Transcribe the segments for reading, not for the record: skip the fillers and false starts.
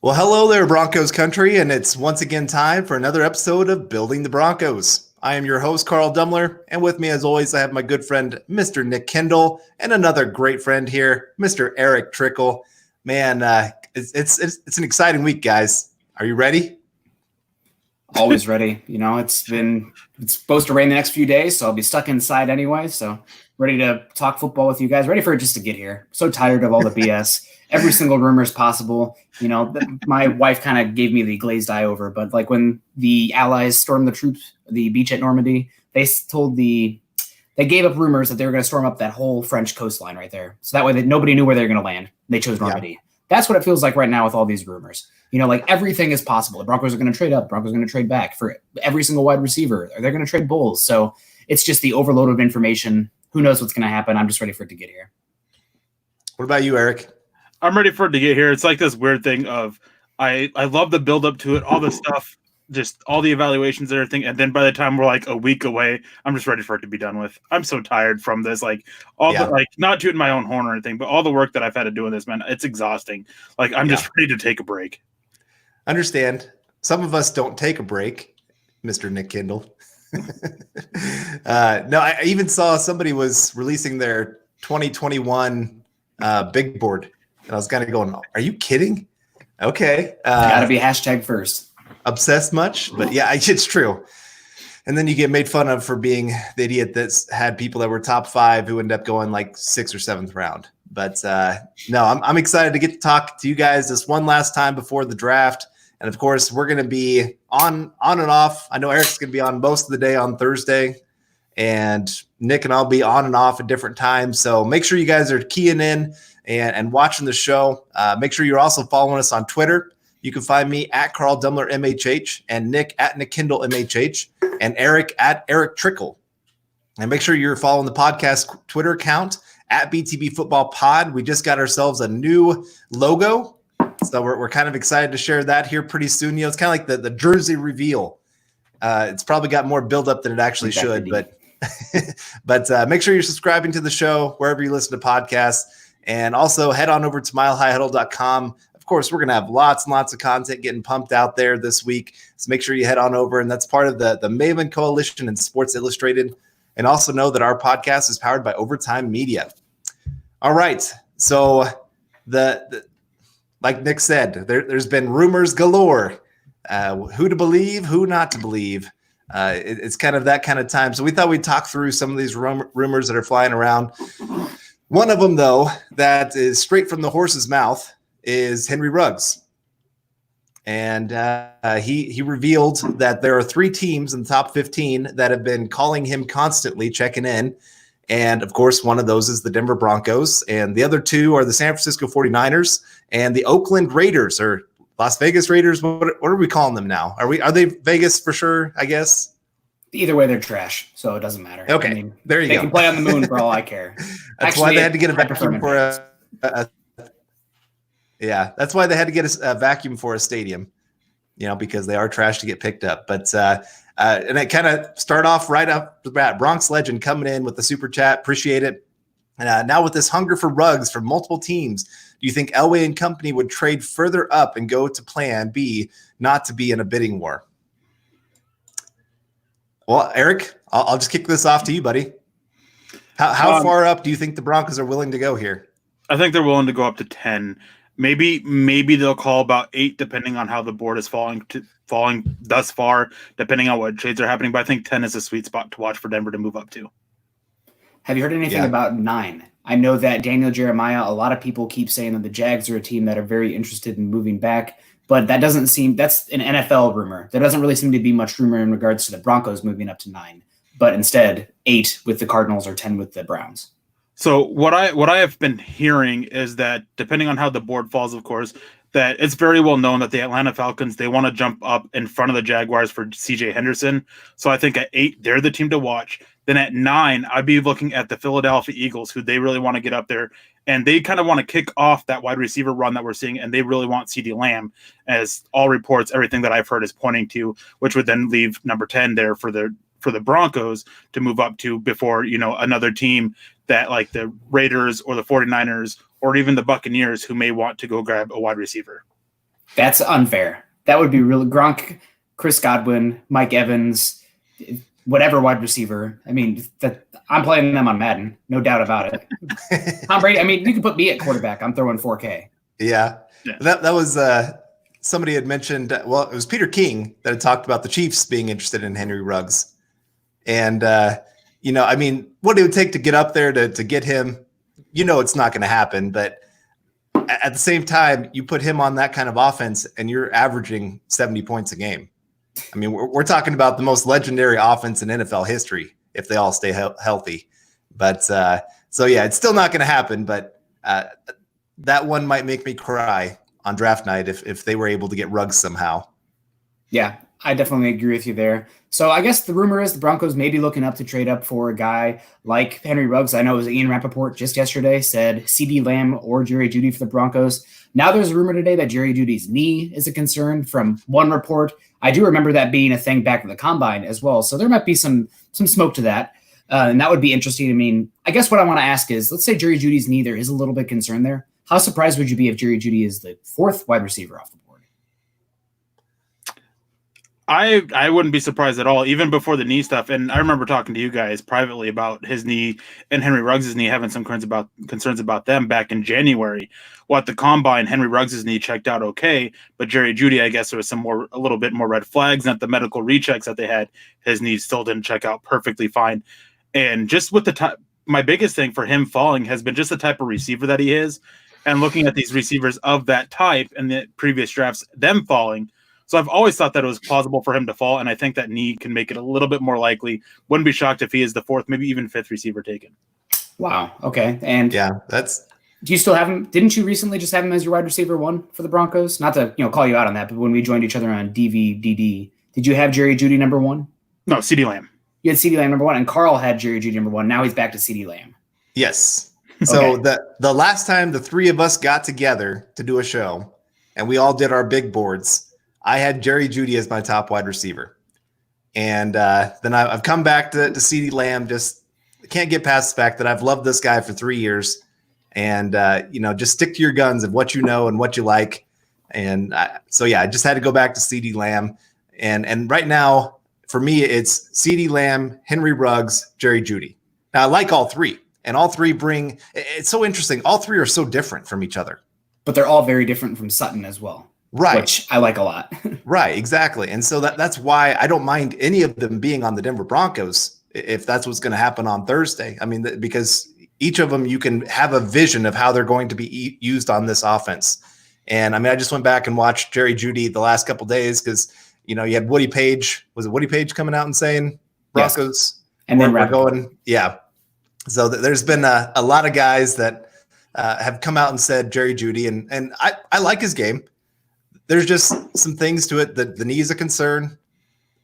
Well, hello there, Broncos country, and it's once again time for another episode of Building the Broncos. I am your host, Carl Dumler, and with me, as always, I have my good friend, Mr. Nick Kendell, and another great friend here, Mr. Erick Trickel. Man, it's an exciting week, guys. Are you ready? Always ready. It's supposed to rain the next few days, so I'll be stuck inside anyway. So ready to talk football with you guys. Ready for it just to get here. So tired of all the BS. Every single rumor is possible. My wife kind of gave me the glazed eye over, but like when the Allies stormed the beach at Normandy, they gave up rumors that they were going to storm up that whole French coastline right there. So that way that nobody knew where they were going to land. They chose Normandy. Yeah. That's what it feels like right now with all these rumors. Like everything is possible. The Broncos are going to trade up. The Broncos are going to trade back for every single wide receiver. Or they're going to trade bulls. So it's just the overload of information. Who knows what's going to happen? I'm just ready for it to get here. What about you, Eric? I'm ready for it to get here. It's like this weird thing of I love the build up to it, all the stuff, just all the evaluations and everything. And then by the time we're like a week away, I'm just ready for it to be done with. I'm so tired from this. Like not tooting my own horn or anything, but all the work that I've had to do in this, man, it's exhausting. Like I'm just ready to take a break. Understand. Some of us don't take a break, Mr. Nick Kendell. No, I even saw somebody was releasing their 2021 big board. And I was kind of going, are you kidding? Okay. Gotta be hashtag first. Obsessed much? But yeah, it's true. And then you get made fun of for being the idiot that's had people that were top 5 who end up going like 6th or 7th round. But no, I'm excited to get to talk to you guys this one last time before the draft. And of course, we're going to be on and off. I know Eric's going to be on most of the day on Thursday, and Nick and I'll be on and off at different times. So make sure you guys are keying in and watching the show. Make sure you're also following us on Twitter. You can find me at Carl Dumler MHH and Nick at Nick Kendell MHH and Eric at Erick Trickel. And make sure you're following the podcast Twitter account at BTB Football Pod. We just got ourselves a new logo. So we're kind of excited to share that here pretty soon. It's kind of like the jersey reveal. It's probably got more buildup than it actually should, but make sure you're subscribing to the show wherever you listen to podcasts, and also head on over to milehighhuddle.com. Of course, we're going to have lots and lots of content getting pumped out there this week. So make sure you head on over, and that's part of the Maven Coalition and Sports Illustrated. And also know that our podcast is powered by Overtime Media. All right. So like Nick said, there's been rumors galore. Who to believe, who not to believe. It's kind of that kind of time. So we thought we'd talk through some of these rumors that are flying around. One of them, though, that is straight from the horse's mouth is Henry Ruggs. And he revealed that there are 3 teams in the top 15 that have been calling him constantly, checking in. And, of course, one of those is the Denver Broncos. And the other 2 are the San Francisco 49ers and the Oakland Raiders, or Las Vegas Raiders. What are we calling them now? Are they Vegas for sure, I guess? Either way, they're trash, so it doesn't matter. Okay, there you go. They can play on the moon for all I care. That's why they had to get a vacuum for that's why they had to get a vacuum for a stadium, because they are trash to get picked up. But and it kind of start off right up the bat. Bronx Legend coming in with the super chat. Appreciate it. And now with this hunger for Ruggs from multiple teams, do you think Elway and company would trade further up and go to plan B, not to be in a bidding war? Well, Eric, I'll just kick this off to you, buddy. How far up do you think the Broncos are willing to go here? I think they're willing to go up to 10. Maybe they'll call about 8, depending on how the board is falling thus far, depending on what trades are happening. But I think 10 is a sweet spot to watch for Denver to move up to. Have you heard anything about 9? I know that Daniel Jeremiah, a lot of people keep saying that the Jags are a team that are very interested in moving back, but that's an NFL rumor. There doesn't really seem to be much rumor in regards to the Broncos moving up to 9, but instead 8 with the Cardinals or 10 with the Browns. So what I have been hearing is that depending on how the board falls, of course, that it's very well known that the Atlanta Falcons, they want to jump up in front of the Jaguars for CJ Henderson. So I think at 8, they're the team to watch. Then at 9, I'd be looking at the Philadelphia Eagles, who they really want to get up there. And they kind of want to kick off that wide receiver run that we're seeing. And they really want CeeDee Lamb, as all reports, everything that I've heard is pointing to, which would then leave number 10 there for the Broncos to move up to before, another team that like the Raiders or the 49ers or even the Buccaneers who may want to go grab a wide receiver. That's unfair. That would be really Gronk, Chris Godwin, Mike Evans, whatever wide receiver. I mean, I'm playing them on Madden, no doubt about it. Tom Brady. I mean, you can put me at quarterback. I'm throwing 4K. Yeah. That was somebody had mentioned. Well, it was Peter King that had talked about the Chiefs being interested in Henry Ruggs, and I mean, what it would take to get up there to get him. It's not going to happen, but at the same time, you put him on that kind of offense and you're averaging 70 points a game. I mean, we're talking about the most legendary offense in NFL history if they all stay healthy. But so, yeah, it's still not going to happen. But that one might make me cry on draft night if they were able to get Ruggs somehow. Yeah, I definitely agree with you there. So I guess the rumor is the Broncos may be looking up to trade up for a guy like Henry Ruggs. I know it was Ian Rappaport just yesterday said CeeDee Lamb or Jerry Jeudy for the Broncos. Now there's a rumor today that Jerry Jeudy's knee is a concern from one report. I do remember that being a thing back at the Combine as well. So there might be some smoke to that. And that would be interesting. I mean, I guess what I want to ask is, let's say Jerry Jeudy's knee, there is a little bit of concern there. How surprised would you be if Jerry Jeudy is the fourth wide receiver off the board? I wouldn't be surprised at all, even before the knee stuff. And I remember talking to you guys privately about his knee and Henry Ruggs' knee, having some concerns about them back in January. Well, at the Combine, Henry Ruggs' knee checked out okay, but Jerry Jeudy, I guess there was a little bit more red flags. And at the medical rechecks that they had, his knee still didn't check out perfectly fine. And just with my biggest thing for him falling has been just the type of receiver that he is. And looking at these receivers of that type in the previous drafts, them falling. So I've always thought that it was plausible for him to fall, and I think that knee can make it a little bit more likely. Wouldn't be shocked if he is the fourth, maybe even fifth receiver taken. Wow. Okay. And yeah, do you still have him? Didn't you recently just have him as your wide receiver one for the Broncos? Not to call you out on that, but when we joined each other on DVDD, did you have Jerry Jeudy number one? No, CeeDee Lamb. You had CeeDee Lamb number one, and Carl had Jerry Jeudy number one. Now he's back to CeeDee Lamb. Yes. So okay. the last time the three of us got together to do a show, and we all did our big boards, I had Jerry Jeudy as my top wide receiver. And then I've come back to CeeDee Lamb. Just can't get past the fact that I've loved this guy for 3 years. And, just stick to your guns of what you know and what you like. And I just had to go back to CeeDee Lamb. And right now, for me, it's CeeDee Lamb, Henry Ruggs, Jerry Jeudy. Now, I like all three. And all three it's so interesting. All three are so different from each other. But they're all very different from Sutton as well. Right. Which I like a lot. Right, exactly. And so that's why I don't mind any of them being on the Denver Broncos if that's what's going to happen on Thursday. I mean, because each of them, you can have a vision of how they're going to be used on this offense. And I mean, I just went back and watched Jerry Jeudy the last couple of days because, you had Woody Page. Was it Woody Page coming out and saying Broncos? Yes. And then we're going. Yeah. So there's been a lot of guys that have come out and said Jerry Jeudy. And I like his game. There's just some things to it. The knee is a concern.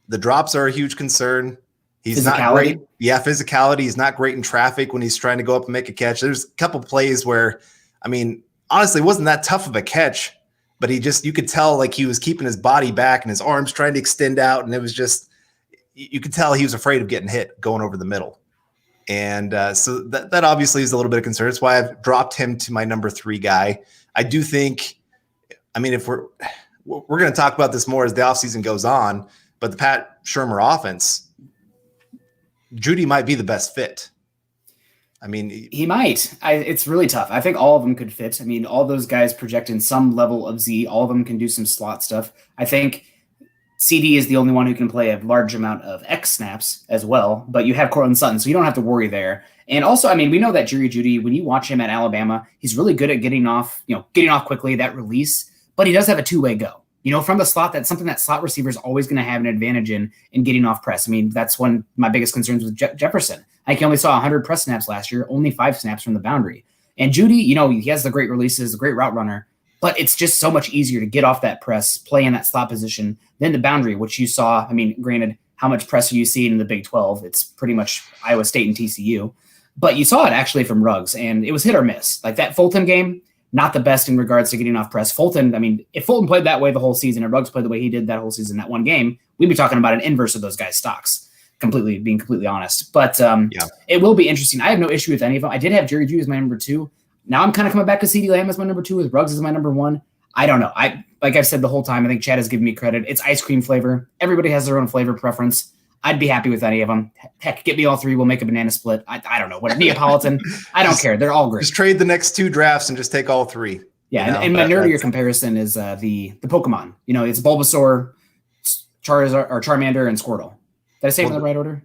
The drops are a huge concern. He's not great. Yeah, physicality. He's not great in traffic when he's trying to go up and make a catch. There's a couple plays where, I mean, honestly, it wasn't that tough of a catch, but you could tell like he was keeping his body back and his arms trying to extend out. And it was just, you could tell he was afraid of getting hit going over the middle. And so that obviously is a little bit of concern. That's why I've dropped him to my number 3 guy. I do think, I mean, if we're going to talk about this more as the offseason goes on, but the Pat Shurmur offense, Jeudy might be the best fit. I mean, he might. It's really tough. I think all of them could fit. I mean, all those guys project in some level of Z. All of them can do some slot stuff. I think CD is the only one who can play a large amount of X snaps as well, but you have Cortland Sutton, so you don't have to worry there. And also, I mean, we know that Jerry Jeudy, when you watch him at Alabama, he's really good at getting off quickly, that release. But he does have a two-way go. From the slot, that's something that slot receiver is always going to have an advantage in getting off press. I mean, that's one of my biggest concerns with Jefferson. He only saw 100 press snaps last year, only 5 snaps from the boundary. And Jeudy, he has the great releases, the great route runner, but it's just so much easier to get off that press, play in that slot position than the boundary, which you saw. I mean, granted, how much press are you seeing in the Big 12? It's pretty much Iowa State and TCU. But you saw it actually from Ruggs, and it was hit or miss. Like that Fulton game, not the best in regards to getting off press. Fulton, I mean, if Fulton played that way the whole season and Ruggs played the way he did that whole season, that one game, we'd be talking about an inverse of those guys' stocks, being completely honest. But It will be interesting. I have no issue with any of them. I did have Jerry Jeudy as my number 2. Now I'm kind of coming back to CeeDee Lamb as my number 2 with Ruggs as my number 1. I don't know. like I've said the whole time, I think Chad has given me credit. It's ice cream flavor. Everybody has their own flavor preference. I'd be happy with any of them. Heck, get me all three. We'll make a banana split. I don't know what Neapolitan. I don't care. They're all great. Just trade the next 2 drafts and just take all 3. Yeah, and my nerdier comparison is the Pokemon. It's Bulbasaur, Charizard, or Charmander, and Squirtle. Did I say it in the right order?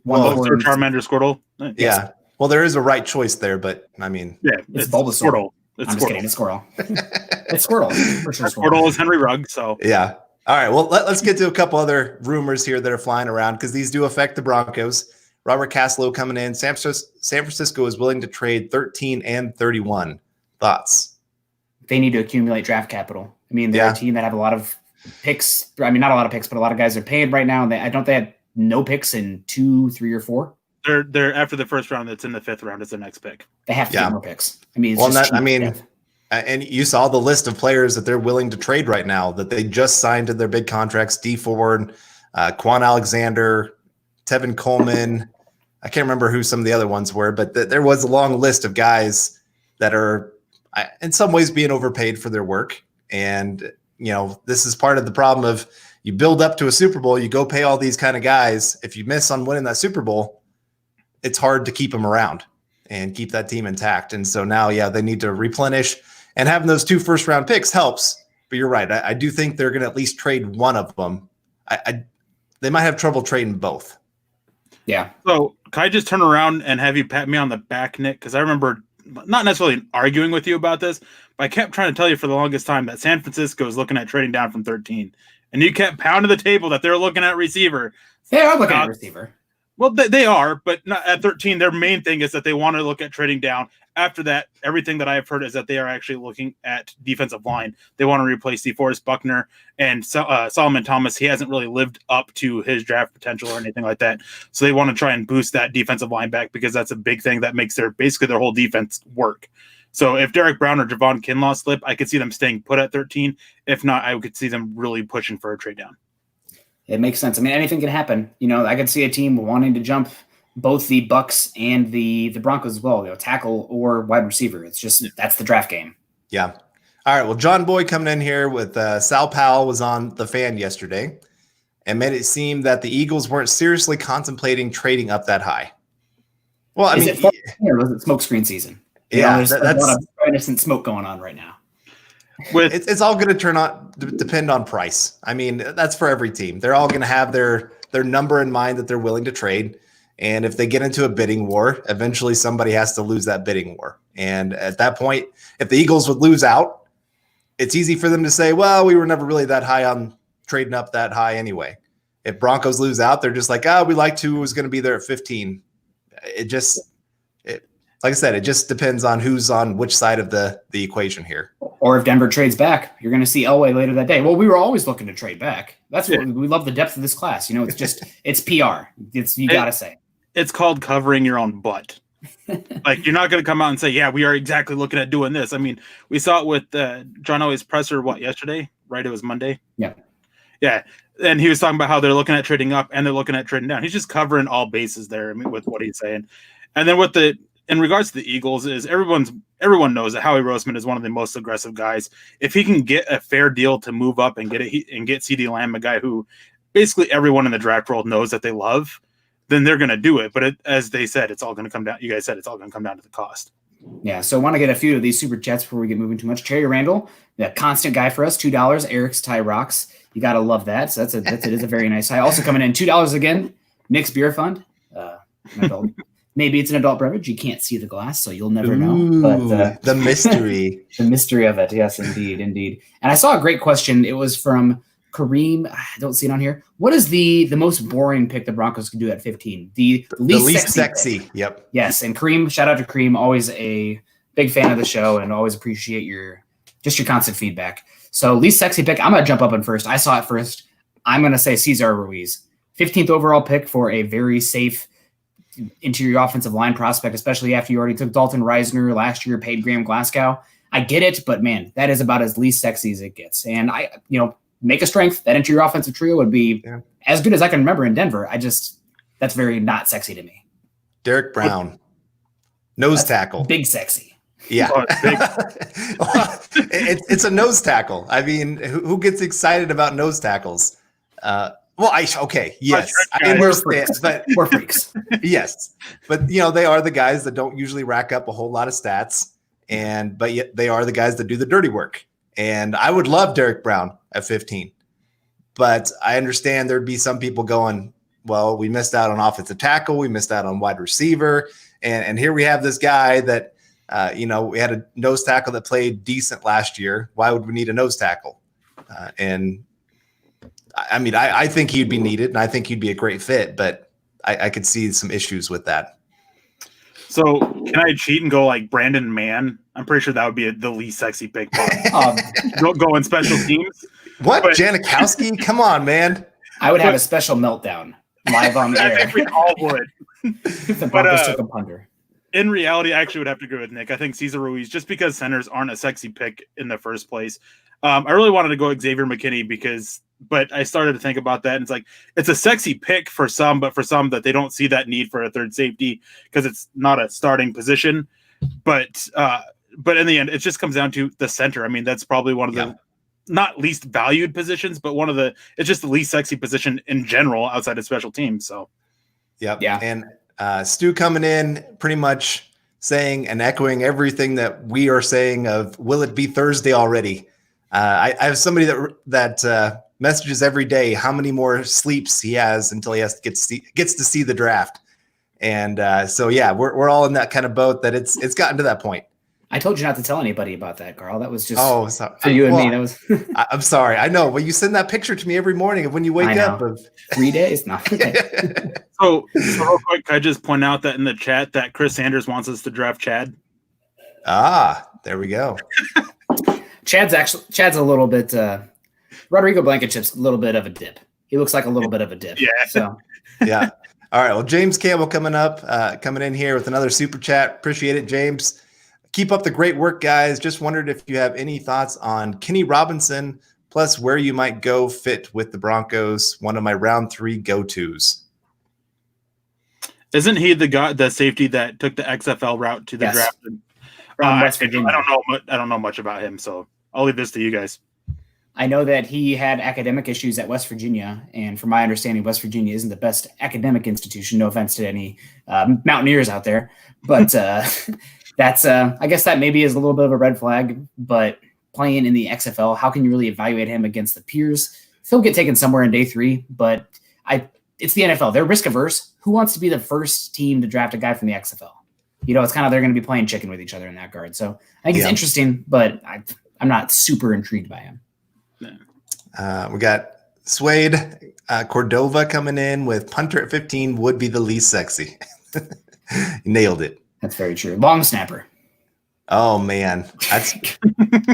Bulbasaur, Charmander, Squirtle. Yeah. Yes. Well, there is a right choice there, but I mean, it's Bulbasaur. Squirtle. I'm just kidding. It's Squirtle. It's Squirtle. For sure, Squirtle is Henry Rugg. So yeah. All right. Well, let's get to a couple other rumors here that are flying around because these do affect the Broncos. Robert Caslow coming in. San Francisco is willing to trade 13 and 31. Thoughts? They need to accumulate draft capital. I mean, they're a team that have a lot of picks. I mean, not a lot of picks, but a lot of guys are paid right now. And they had no picks in 2, 3, or 4. They're after the first round. That's in the 5th round is the next pick. They have to get more picks. I mean, and you saw the list of players that they're willing to trade right now that they just signed to their big contracts. D Ford, Quan Alexander, Tevin Coleman. I can't remember who some of the other ones were, but there was a long list of guys that are in some ways being overpaid for their work. And, this is part of the problem of you build up to a Super Bowl, you go pay all these kind of guys. If you miss on winning that Super Bowl, it's hard to keep them around and keep that team intact. And so now, they need to replenish. And having those 2 first-round picks helps, but you're right. I do think they're going to at least trade one of them. They might have trouble trading both. Yeah. So can I just turn around and have you pat me on the back, Nick? Because I remember not necessarily arguing with you about this, but I kept trying to tell you for the longest time that San Francisco is looking at trading down from 13. And you kept pounding the table that they're looking at receiver. They are looking at receiver. Well, they are, but not at 13. Their main thing is that they want to look at trading down. After that, everything that I've heard is that they are actually looking at defensive line. They want to replace DeForest Buckner and Solomon Thomas. He hasn't really lived up to his draft potential or anything like that. So they want to try and boost that defensive line back because that's a big thing that makes basically their whole defense work. So if Derek Brown or Javon Kinlaw slip, I could see them staying put at 13. If not, I could see them really pushing for a trade down. It makes sense. I mean, anything can happen. I could see a team wanting to jump both the Bucs and the Broncos as well, tackle or wide receiver. It's just that's the draft game. Yeah. All right. Well, John Boy coming in here with Sal Powell was on The Fan yesterday and made it seem that the Eagles weren't seriously contemplating trading up that high. Well, Is it fun or was it smokescreen season? There's a lot of innocent smoke going on right now. It's all going to depend on price. I mean, that's for every team. They're all going to have their number in mind that they're willing to trade. And if they get into a bidding war, eventually somebody has to lose that bidding war. And at that point, if the Eagles would lose out, it's easy for them to say, well, we were never really that high on trading up that high anyway. If Broncos lose out, they're just like, we liked who was going to be there at 15. Like I said, it just depends on who's on which side of the equation here. Or if Denver trades back, you're going to see Elway later that day. Well, we were always looking to trade back. That's what we love the depth of this class. It's just it's PR. You got to say. It's called covering your own butt. Like you're not going to come out and say, "Yeah, we are exactly looking at doing this." I mean, we saw it with John Elway's presser yesterday, right? It was Monday. Yeah. Yeah. And he was talking about how they're looking at trading up and they're looking at trading down. He's just covering all bases there. I mean, with what he's saying. And then in regards to the Eagles, is everyone knows that Howie Roseman is one of the most aggressive guys. If he can get a fair deal to move up and get CeeDee Lamb, a guy who basically everyone in the draft world knows that they love, then they're going to do it. But as they said, it's all going to come down. You guys said it's all going to come down to the cost. Yeah. So I want to get a few of these super chats before we get moving too much. Cherry Randall, the constant guy for us, $2. Eric's Tie Rocks. You got to love that. So it is a very nice high. Also coming in $2 again. Nick's Beer Fund. Maybe it's an adult beverage. You can't see the glass, so you'll never know. But the mystery. The mystery of it. Yes, indeed. And I saw a great question. It was from Kareem. I don't see it on here. What is the most boring pick the Broncos could do at 15? The least sexy. Yep. Yes, and Kareem, shout out to Kareem, always a big fan of the show and always appreciate your constant feedback. So least sexy pick, I'm going to jump up on first. I saw it first. I'm going to say Cesar Ruiz. 15th overall pick for a very safe interior offensive line prospect, especially after you already took Dalton Reisner last year, paid Graham Glasgow. I get it, but man, that is about as least sexy as it gets. And make a strength. That interior offensive trio would be as good as I can remember in Denver. That's very not sexy to me. Derek Brown, nose tackle, big sexy. Yeah. Oh, it's big. It's a nose tackle. I mean, who gets excited about nose tackles? Yes, I understand, but we're freaks. Yes, but they are the guys that don't usually rack up a whole lot of stats, but yet they are the guys that do the dirty work. And I would love Derrick Brown at 15, but I understand there'd be some people going, well, we missed out on offensive tackle, we missed out on wide receiver, and here we have this guy that we had a nose tackle that played decent last year. Why would we need a nose tackle? And I mean, I think he'd be needed, and I think he'd be a great fit, but I could see some issues with that. So can I cheat and go like Brandon Mann? I'm pretty sure that would be the least sexy pick. Go in special teams. What? Janikowski? Come on, man. I would have a special meltdown live on the air. I think we all would. If the Broncos took a punter. In reality, I actually would have to go with Nick. I think Cesar Ruiz, just because centers aren't a sexy pick in the first place. I really wanted to go Xavier McKinney but I started to think about that, and it's like it's a sexy pick for some, but for some that they don't see that need for a third safety because it's not a starting position. But in the end, it just comes down to the center. I mean, that's probably one of the not least valued positions, but it's just the least sexy position in general outside of special teams. So, yeah. And Stu coming in pretty much saying and echoing everything that we are saying of, will it be Thursday already? I have somebody that messages every day how many more sleeps he has until he gets to see the draft. And we're all in that kind of boat that it's gotten to that point. I told you not to tell anybody about that, Carl. That was just for you and me. That was. I'm sorry. I know. Well, you send that picture to me every morning of when you wake up. 3 days. No. So real quick, I just point out that in the chat that Chris Sanders wants us to draft Chad. There we go. Chad's a little bit. Rodrigo Blankenship's a little bit of a dip. He looks like a little bit of a dip. Yeah. So. Yeah. All right. Well, James Campbell coming in here with another super chat. Appreciate it, James. Keep up the great work, guys. Just wondered if you have any thoughts on Kenny Robinson, plus where you might go fit with the Broncos. One of my round 3 go-tos. Isn't he the safety that took the XFL route to the draft? West Virginia. I don't know much about him, so I'll leave this to you guys. I know that he had academic issues at West Virginia, and from my understanding, West Virginia isn't the best academic institution. No offense to any Mountaineers out there, but that's I guess that maybe is a little bit of a red flag. But playing in the XFL, how can you really evaluate him against the peers? He'll get taken somewhere in day 3, but it's the NFL. They're risk averse. Who wants to be the first team to draft a guy from the XFL? It's kind of they're going to be playing chicken with each other in that regard. So I think it's interesting, but I'm not super intrigued by him. We got Suede Cordova coming in with punter at 15 would be the least sexy. Nailed it. That's very true. Long snapper. Oh man,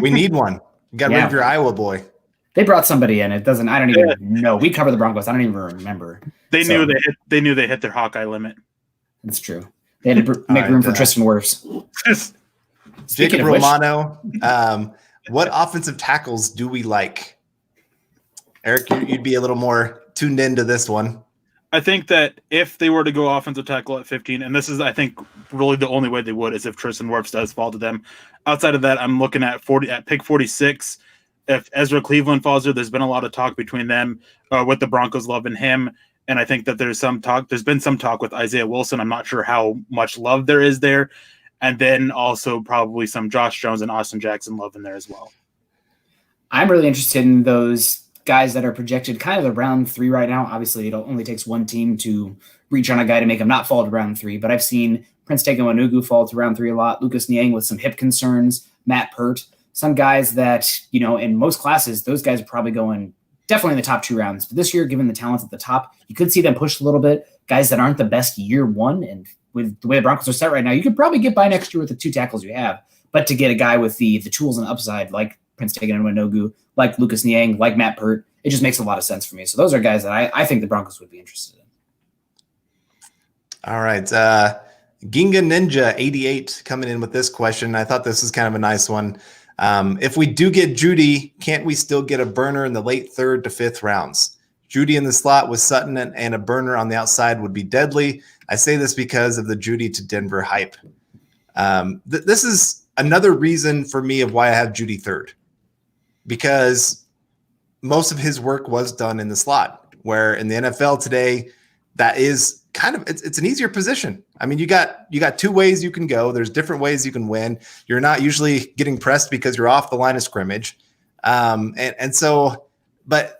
we need one. You got rid of your Iowa boy. They brought somebody in. I don't even know. We cover the Broncos. I don't even remember. They knew they hit their Hawkeye limit. That's true. They had to make room for Tristan Wirfs. Jacob Romano. What offensive tackles do we like? Eric, you'd be a little more tuned into this one. I think that if they were to go offensive tackle at 15, and this is, I think, really the only way they would is if Tristan Wirfs does fall to them. Outside of that, I'm looking at pick 46. If Ezra Cleveland falls there's been a lot of talk between them with the Broncos loving him. And I think that there's been some talk with Isaiah Wilson. I'm not sure how much love there is there. And then also probably some Josh Jones and Austin Jackson love in there as well. I'm really interested in those guys that are projected kind of the round 3 right now. Obviously, it only takes one team to reach on a guy to make him not fall to round 3. But I've seen Prince Tegomanugu fall to round 3 a lot. Lucas Niang with some hip concerns. Matt Pert. Some guys that, in most classes, those guys are probably going definitely in the top 2 rounds. But this year, given the talents at the top, you could see them pushed a little bit. Guys that aren't the best year 1. And with the way the Broncos are set right now, you could probably get by next year with the 2 tackles you have. But to get a guy with the tools and upside like Prince Tegomanugu, like Lucas Niang, like Matt Pert, it just makes a lot of sense for me. So those are guys that I think the Broncos would be interested in. All right. Ginga Ninja 88 coming in with this question. I thought this was kind of a nice one. If we do get Judy, can't we still get a burner in the late 3rd to 5th rounds? Judy in the slot with Sutton and a burner on the outside would be deadly. I say this because of the Judy to Denver hype. This is another reason for me of why I have Jeudy third, because most of his work was done in the slot, where in the NFL today, that is kind of, it's an easier position. I mean, you got two ways you can go. There's different ways you can win. You're not usually getting pressed because you're off the line of scrimmage. So, but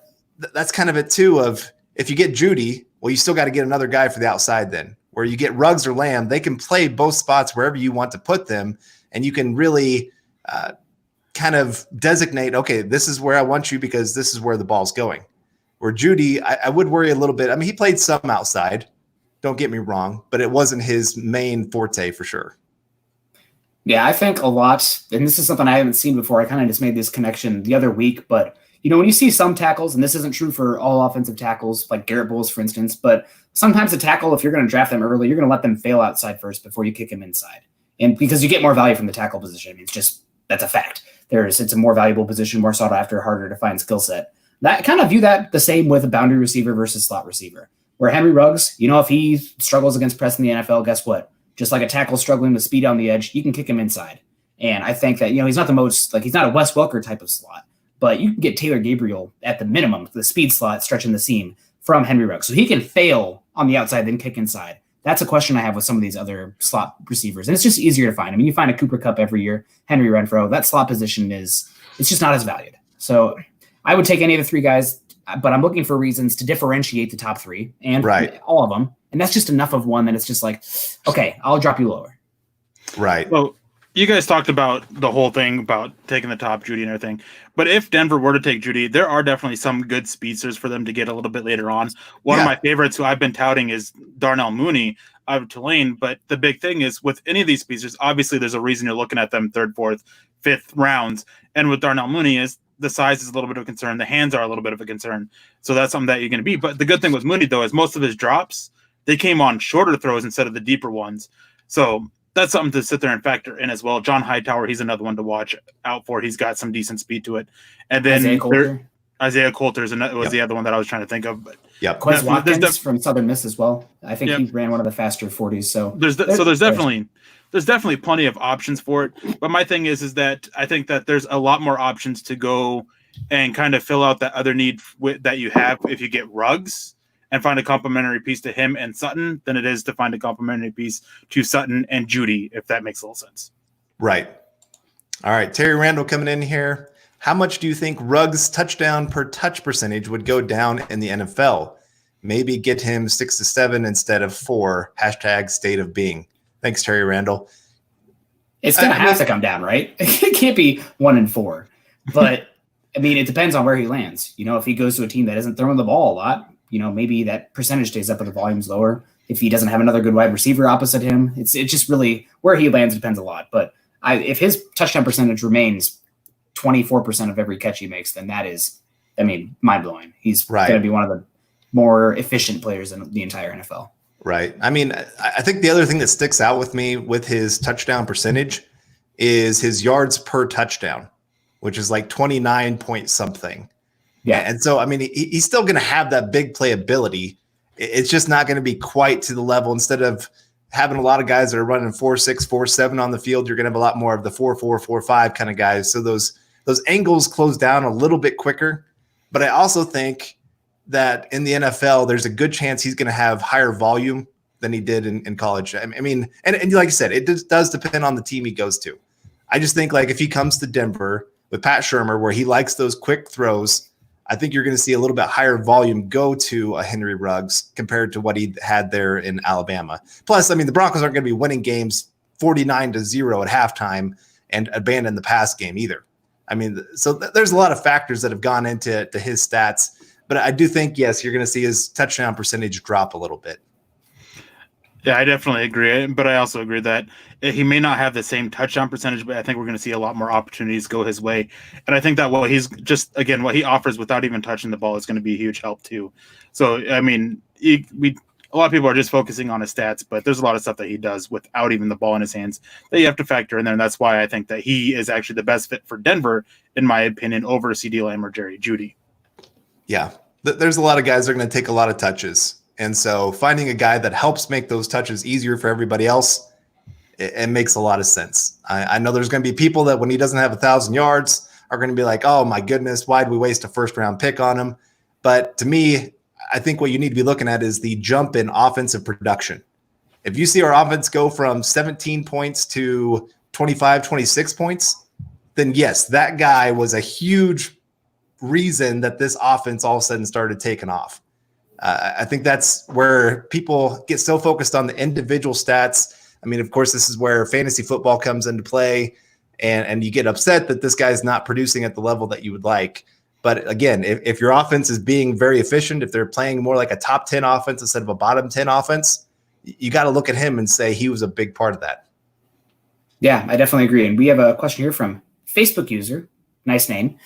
that's kind of it too, of if you get Jeudy, well, you still got to get another guy for the outside then. Where you get Ruggs or Lamb, they can play both spots wherever you want to put them, and you can really kind of designate, okay, this is where I want you because this is where the ball's going. Where Jeudy, I would worry a little bit. I mean, he played some outside, don't get me wrong, but it wasn't his main forte for sure. Yeah, I think a lot, and this is something I haven't seen before. I kind of just made this connection the other week, but when you see some tackles, and this isn't true for all offensive tackles, like Garrett Bowles, for instance, but sometimes a tackle, if you're going to draft them early, you're going to let them fail outside first before you kick him inside. And because you get more value from the tackle position. I mean, that's a fact. It's a more valuable position, more sought after, harder to find skill set. That kind of view that the same with a boundary receiver versus slot receiver, where Henry Ruggs, if he struggles against press in the NFL, guess what? Just like a tackle struggling with speed on the edge, you can kick him inside. And I think that, he's not he's not a Wes Welker type of slot, but you can get Taylor Gabriel at the minimum, the speed slot stretching the seam from Henry Ruggs. So he can fail on the outside, then kick inside. That's a question I have with some of these other slot receivers. And it's just easier to find. I mean, you find a Cooper Kupp every year, Henry Renfrow, that slot position it's just not as valued. So I would take any of the three guys, but I'm looking for reasons to differentiate the top three and all of them. And that's just enough of one that it's just like, okay, I'll drop you lower. Right. Well, you guys talked about the whole thing about taking the top Jeudy and everything. But if Denver were to take Jeudy, there are definitely some good speedsters for them to get a little bit later on. One of my favorites who I've been touting is Darnell Mooney out of Tulane. But the big thing is with any of these speedsters, obviously there's a reason you're looking at them third, fourth, fifth rounds. And with Darnell Mooney is the size is a little bit of a concern. The hands are a little bit of a concern. So that's something that you're going to be. But the good thing with Mooney, though, is most of his drops, they came on shorter throws instead of the deeper ones. So that's something to sit there and factor in as well. John Hightower, he's another one to watch out for. He's got some decent speed to it. And then Isaiah Coulter was the other one that I was trying to think of. But Quez Watkins from Southern Miss as well. I think he ran one of the faster 40s. So there's definitely plenty of options for it. But my thing is that I think that there's a lot more options to go and kind of fill out that other need that you have if you get Ruggs and find a complementary piece to him and Sutton than it is to find a complementary piece to Sutton and Jeudy, if that makes a little sense. Right. All right. Terry Randall coming in here. How much do you think Ruggs' touchdown per touch percentage would go down in the NFL? Maybe get him 6 to 7 instead of 4. # state of being. Thanks, Terry Randall. It's going to have to come down, right? It can't be 1 and 4. But, I mean, it depends on where he lands. If he goes to a team that isn't throwing the ball a lot, maybe that percentage stays up, but the volume's lower. If he doesn't have another good wide receiver opposite him, it's just really where he lands depends a lot. But if his touchdown percentage remains 24% of every catch he makes, then that is, mind blowing. He's going to be one of the more efficient players in the entire NFL. Right. I mean, I think the other thing that sticks out with me with his touchdown percentage is his yards per touchdown, which is like 29 point something. Yeah. And so, I mean, he's still going to have that big playability. It's just not going to be quite to the level. Instead of having a lot of guys that are running 4.6, 4.7 on the field, you're going to have a lot more of the 4.4, 4.5 kind of guys. So those angles close down a little bit quicker. But I also think that in the NFL, there's a good chance he's going to have higher volume than he did in college. I mean, and like I said, it does depend on the team he goes to. I just think like if he comes to Denver with Pat Shurmur, where he likes those quick throws, I think you're going to see a little bit higher volume go to a Henry Ruggs compared to what he had there in Alabama. Plus, I mean, the Broncos aren't going to be winning games 49-0 at halftime and abandon the pass game either. I mean, so there's a lot of factors that have gone into his stats, but I do think, yes, you're going to see his touchdown percentage drop a little bit. Yeah, I definitely agree. But I also agree that he may not have the same touchdown percentage, but I think we're going to see a lot more opportunities go his way. And I think that what he offers without even touching the ball is going to be a huge help too. So, I mean, a lot of people are just focusing on his stats, but there's a lot of stuff that he does without even the ball in his hands that you have to factor in there. And that's why I think that he is actually the best fit for Denver, in my opinion, over CeeDee Lamb or Jerry Jeudy. Yeah, there's a lot of guys that are going to take a lot of touches. And so finding a guy that helps make those touches easier for everybody else it makes a lot of sense. I know there's going to be people that when he doesn't have 1,000 yards are going to be like, oh my goodness, why did we waste a first round pick on him? But to me, I think what you need to be looking at is the jump in offensive production. If you see our offense go from 17 points to 25, 26 points, then yes, that guy was a huge reason that this offense all of a sudden started taking off. I think that's where people get so focused on the individual stats. I mean, of course, this is where fantasy football comes into play, and you get upset that this guy's not producing at the level that you would like. But again, if your offense is being very efficient, if they're playing more like a top 10 offense instead of a bottom 10 offense, you got to look at him and say he was a big part of that. Yeah, I definitely agree. And we have a question here from Facebook user, nice name.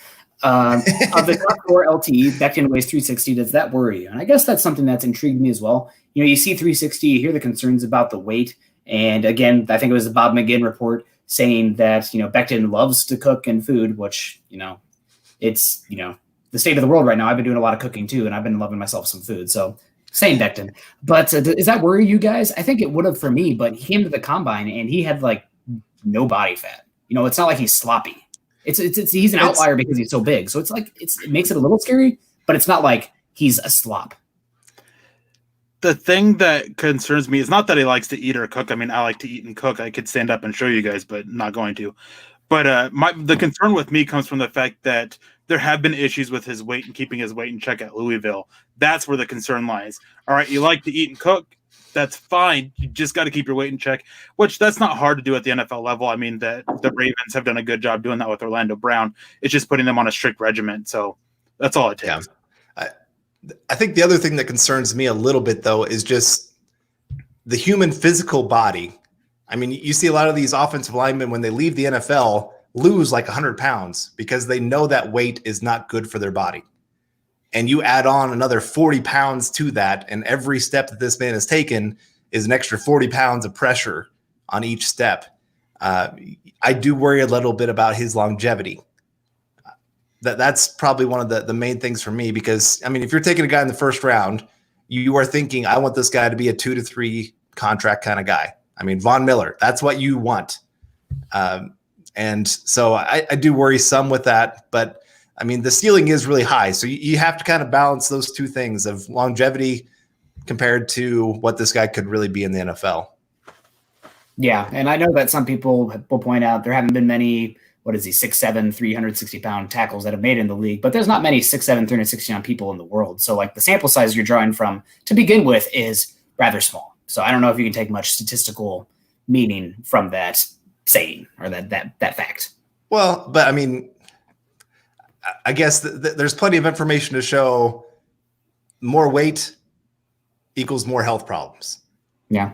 Of the top 4 LTE, Becton weighs 360. Does that worry you? And I guess that's something that's intrigued me as well. You know, you see 360, you hear the concerns about the weight. And again, I think it was the Bob McGinn report saying that, you know, Becton loves to cook and food, which, you know, it's, you know, the state of the world right now. I've been doing a lot of cooking too, and I've been loving myself some food. So same Becton. But does that worry you guys? I think it would have for me, but he came to the combine and he had like no body fat. You know, it's not like he's sloppy. He's an outlier because he's so big. So it's like it makes it a little scary, but it's not like he's a slop. The thing that concerns me is not that he likes to eat or cook. I mean, I like to eat and cook. I could stand up and show you guys, but not going to. But the concern with me comes from the fact that there have been issues with his weight and keeping his weight in check at Louisville. That's where the concern lies. All right, you like to eat and cook. That's fine. You just got to keep your weight in check, which that's not hard to do at the NFL level. I mean, the Ravens have done a good job doing that with Orlando Brown. It's just putting them on a strict regimen. So that's all it takes. Yeah. I think the other thing that concerns me a little bit, though, is just the human physical body. I mean, you see a lot of these offensive linemen when they leave the NFL lose like 100 pounds because they know that weight is not good for their body. And you add on another 40 pounds to that, and every step that this man has taken is an extra 40 pounds of pressure on each step. I do worry a little bit about his longevity. That's probably one of the main things for me because, I mean, if you're taking a guy in the first round, you are thinking, I want this guy to be a 2 to 3 contract kind of guy. I mean, Von Miller, that's what you want. And so I do worry some with that, but I mean, the ceiling is really high. So you have to kind of balance those two things of longevity compared to what this guy could really be in the NFL. Yeah. And I know that some people will point out there haven't been many, 6'7", 360-pound tackles that have made it in the league, but there's not many 6'7", 360-pound people in the world. So like the sample size you're drawing from to begin with is rather small. So I don't know if you can take much statistical meaning from that saying or that fact. Well, but I mean, I guess there's plenty of information to show more weight equals more health problems. Yeah.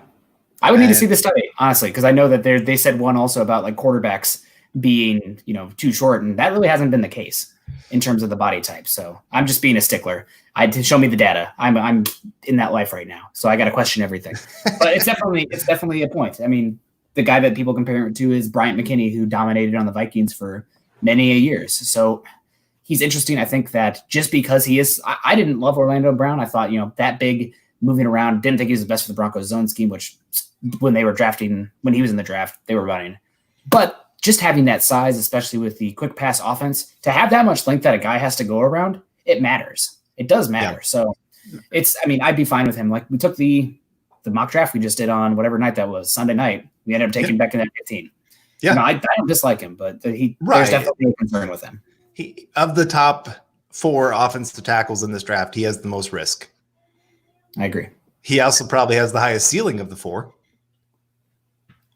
I would need to see the study, honestly, because I know that they said one also about like quarterbacks being, you know, too short, and that really hasn't been the case in terms of the body type. So I'm just being a stickler. Show me the data. I'm in that life right now, so I got to question everything. But it's definitely a point. I mean, the guy that people compare it to is Bryant McKinney, who dominated on the Vikings for many years. So he's interesting. I think that just because he is, I didn't love Orlando Brown. I thought, you know, that big moving around, didn't think he was the best for the Broncos zone scheme, which when he was in the draft, they were running. But just having that size, especially with the quick pass offense, to have that much length that a guy has to go around, it matters. It does matter. Yeah. So I'd be fine with him. Like we took the mock draft we just did on whatever night that was, Sunday night. We ended up taking Becton at 15. Yeah. You know, I don't dislike him, but there's definitely a concern with him. He, of the top 4 offensive tackles in this draft, he has the most risk. I agree. He also probably has the highest ceiling of the 4.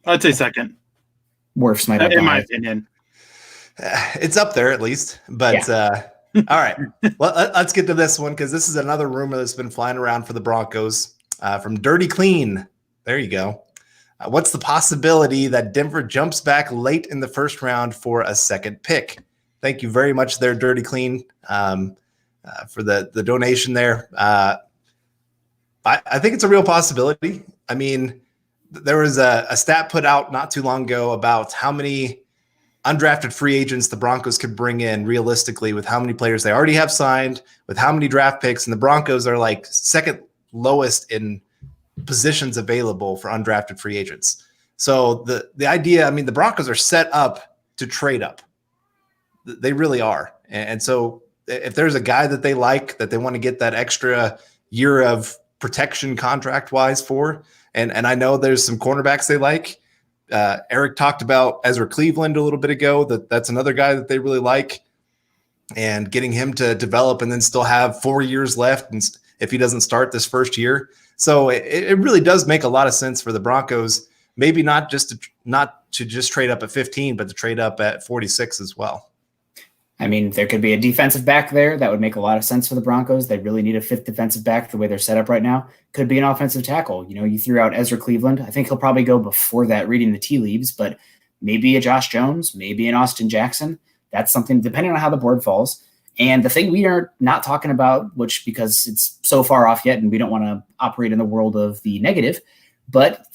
I'd say second. Wirfs might have, in my opinion. It's up there at least. But all right, well, let's get to this one because this is another rumor that's been flying around for the Broncos from Dirty Clean. There you go. What's the possibility that Denver jumps back late in the first round for a second pick? Thank you very much there, Dirty Clean, for the donation there. I think it's a real possibility. I mean, there was a stat put out not too long ago about how many undrafted free agents the Broncos could bring in realistically with how many players they already have signed, with how many draft picks, and the Broncos are like second lowest in positions available for undrafted free agents. So the idea, I mean, the Broncos are set up to trade up. They really are. And so if there's a guy that they like, that they want to get that extra year of protection contract wise for, and I know there's some cornerbacks they like. Eric talked about Ezra Cleveland a little bit ago. That's another guy that they really like, and getting him to develop and then still have 4 years left, and if he doesn't start this first year. So it really does make a lot of sense for the Broncos, maybe not to just trade up at 15, but to trade up at 46 as well. I mean, there could be a defensive back there that would make a lot of sense for the Broncos. They really need a fifth defensive back the way they're set up right now. Could be an offensive tackle. You know, you threw out Ezra Cleveland. I think he'll probably go before that, reading the tea leaves, but maybe a Josh Jones, maybe an Austin Jackson. That's something depending on how the board falls. And the thing we are not talking about, which because it's so far off yet and we don't want to operate in the world of the negative, but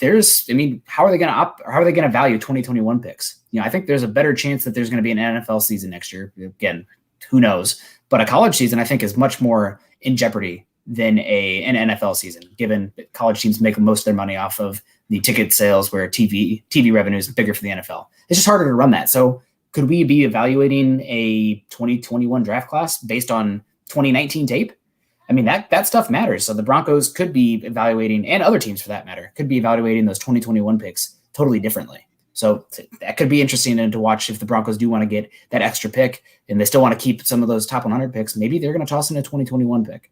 how are they going to value 2021 picks? You know, I think there's a better chance that there's going to be an NFL season next year. Again, who knows? But a college season, I think, is much more in jeopardy than an NFL season, given that college teams make most of their money off of the ticket sales, where TV revenue is bigger for the NFL. It's just harder to run that. So could we be evaluating a 2021 draft class based on 2019 tape? I mean, that stuff matters. So the Broncos could be evaluating, and other teams for that matter, could be evaluating those 2021 picks totally differently. So that could be interesting to watch if the Broncos do want to get that extra pick and they still want to keep some of those top 100 picks. Maybe they're going to toss in a 2021 pick.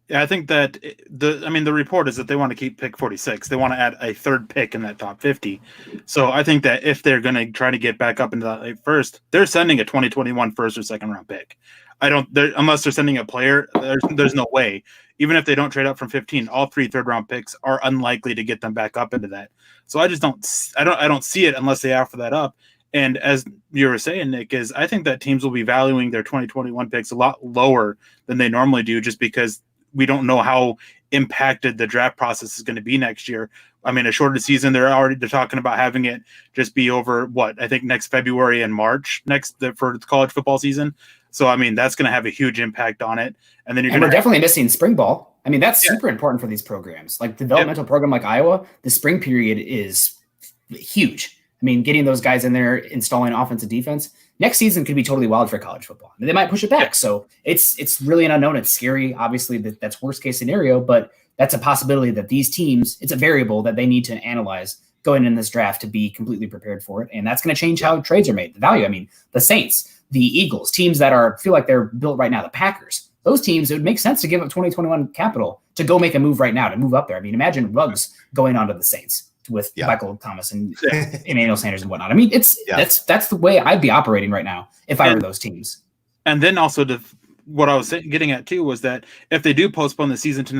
Yeah, I think that the report is that they want to keep pick 46. They want to add a third pick in that top 50. So I think that if they're going to try to get back up into that first, they're sending a 2021 first or second round pick. Unless they're sending a player, there's no way. Even if they don't trade up from 15, all 3 third round picks are unlikely to get them back up into that. So I don't see it unless they offer that up. And as you were saying, Nick, is I think that teams will be valuing their 2021 picks a lot lower than they normally do, just because we don't know how impacted the draft process is going to be next year. I mean, a shorter season, they're talking about having it just be over I think next February and March for the college football season. So, I mean, that's going to have a huge impact on it. And then we're definitely missing spring ball. I mean, that's super important for these programs. Like developmental program like Iowa, the spring period is huge. I mean, getting those guys in there, installing offense and defense. Next season could be totally wild for college football. I mean, they might push it back. So it's really an unknown. It's scary. Obviously, that's worst case scenario, but that's a possibility that these teams, it's a variable that they need to analyze going in this draft to be completely prepared for it. And that's going to change how trades are made. The value, I mean, the Saints, the Eagles, teams that feel like they're built right now, the Packers, those teams, it would make sense to give up 2021 capital to go make a move right now, to move up there. I mean, imagine Ruggs going on to the Saints with Michael Thomas and Emmanuel Sanders and whatnot. I mean, that's the way I'd be operating right now if I were those teams. And then also what I was getting at too was that if they do postpone the season to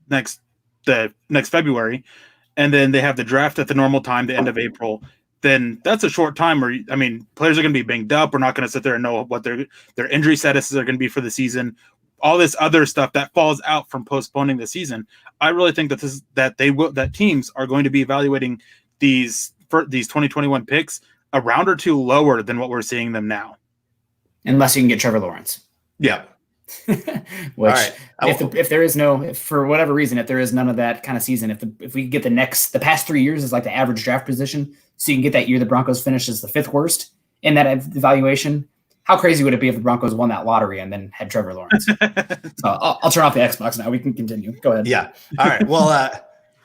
next February, and then they have the draft at the normal time, the end of April, then that's a short time where, I mean, players are going to be banged up. We're not going to sit there and know what their injury statuses are going to be for the season. All this other stuff that falls out from postponing the season. I really think that teams are going to be evaluating these 2021 picks a round or two lower than what we're seeing them now. Unless you can get Trevor Lawrence. Yeah. Which, if there is for whatever reason, if there is none of that kind of season, if we get the past 3 years is like the average draft position, so you can get that year the Broncos finished as the 5th worst in that evaluation. How crazy would it be if the Broncos won that lottery and then had Trevor Lawrence? I'll turn off the Xbox now. We can continue. Go ahead. Yeah. All right. Well,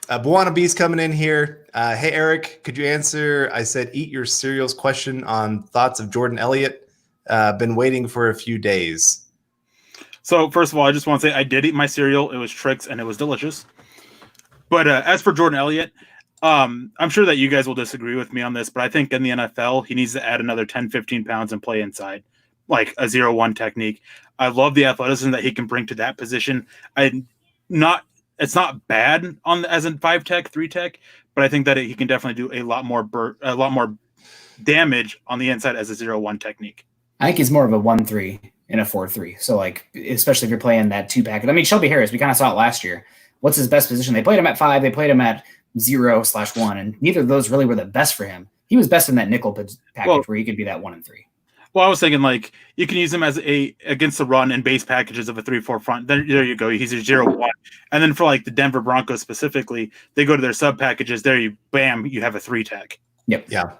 Buwana B's coming in here. Hey, Eric, could you answer? I said, eat your cereals question on thoughts of Jordan Elliott. Been waiting for a few days. So first of all, I just want to say I did eat my cereal. It was Trix and it was delicious. But as for Jordan Elliott, I'm sure that you guys will disagree with me on this, but I think in the NFL, he needs to add another 10, 15 pounds and play inside, like a 0-1 technique. I love the athleticism that he can bring to that position. It's not bad as in 5 tech, 3 tech, but I think that he can definitely do a lot more damage on the inside as a 0-1 technique. I think he's more of a 1-3 and a 4-3. So like, especially if you're playing that 2 package. I mean, Shelby Harris, we kind of saw it last year. What's his best position? They played him at 5. They played him at 0/1, and neither of those really were the best for him. He was best in that nickel package where he could be that 1 and 3. Well, I was thinking like you can use him as against the run and base packages of a 3-4 front. There you go. He's your 0-1. And then for like the Denver Broncos specifically, they go to their sub packages. There you have a 3 tech. Yep. Yeah. All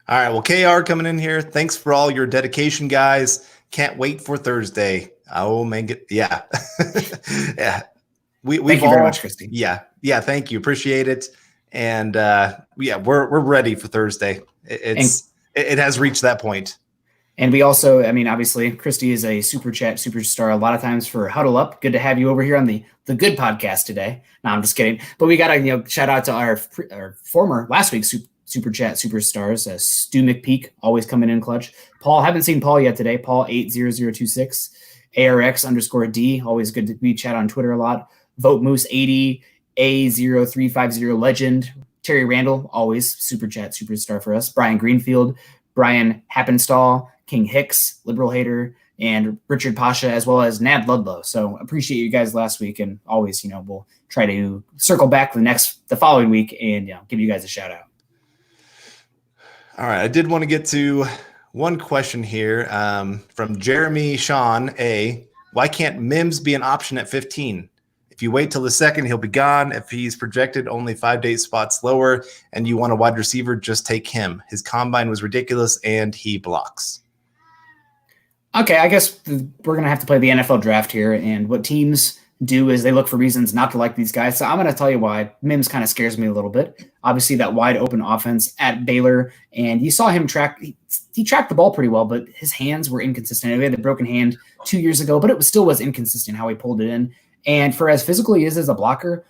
right. Well, KR coming in here. Thanks for all your dedication, guys. Can't wait for Thursday. Oh man, yeah. Yeah. Thank you very much, Christy. Yeah. Yeah. Thank you. Appreciate it. And we're ready for Thursday. It has reached that point. And we also, I mean, obviously, Christy is a super chat superstar a lot of times for Huddle Up. Good to have you over here on the good podcast today. No, I'm just kidding. But we got to shout out to our former last week's super chat superstars. Stu McPeak, always coming in clutch. Paul, haven't seen Paul yet today. Paul 80026. ARX_D, always good to be chat on Twitter a lot. Vote Moose 80. A0350 Legend. Terry Randall, always super chat superstar for us. Brian Greenfield, Brian Happenstall, King Hicks, Liberal Hater, and Richard Pasha, as well as Nad Ludlow. So appreciate you guys last week, and always, we'll try to circle back the following week and give you guys a shout out. All right, I did want to get to one question here from Jeremy Sean A. Why can't Mims be an option at 15? If you wait till the second, he'll be gone. If he's projected only 5 to 8 spots lower and you want a wide receiver, just take him. His combine was ridiculous and he blocks. Okay, I guess we're going to have to play the NFL draft here. And what teams do is they look for reasons not to like these guys. So I'm going to tell you why Mims kind of scares me a little bit. Obviously, that wide open offense at Baylor. And you saw him he tracked the ball pretty well, but his hands were inconsistent. He had the broken hand 2 years ago, but it still was inconsistent how he pulled it in. And for as physical he is as a blocker,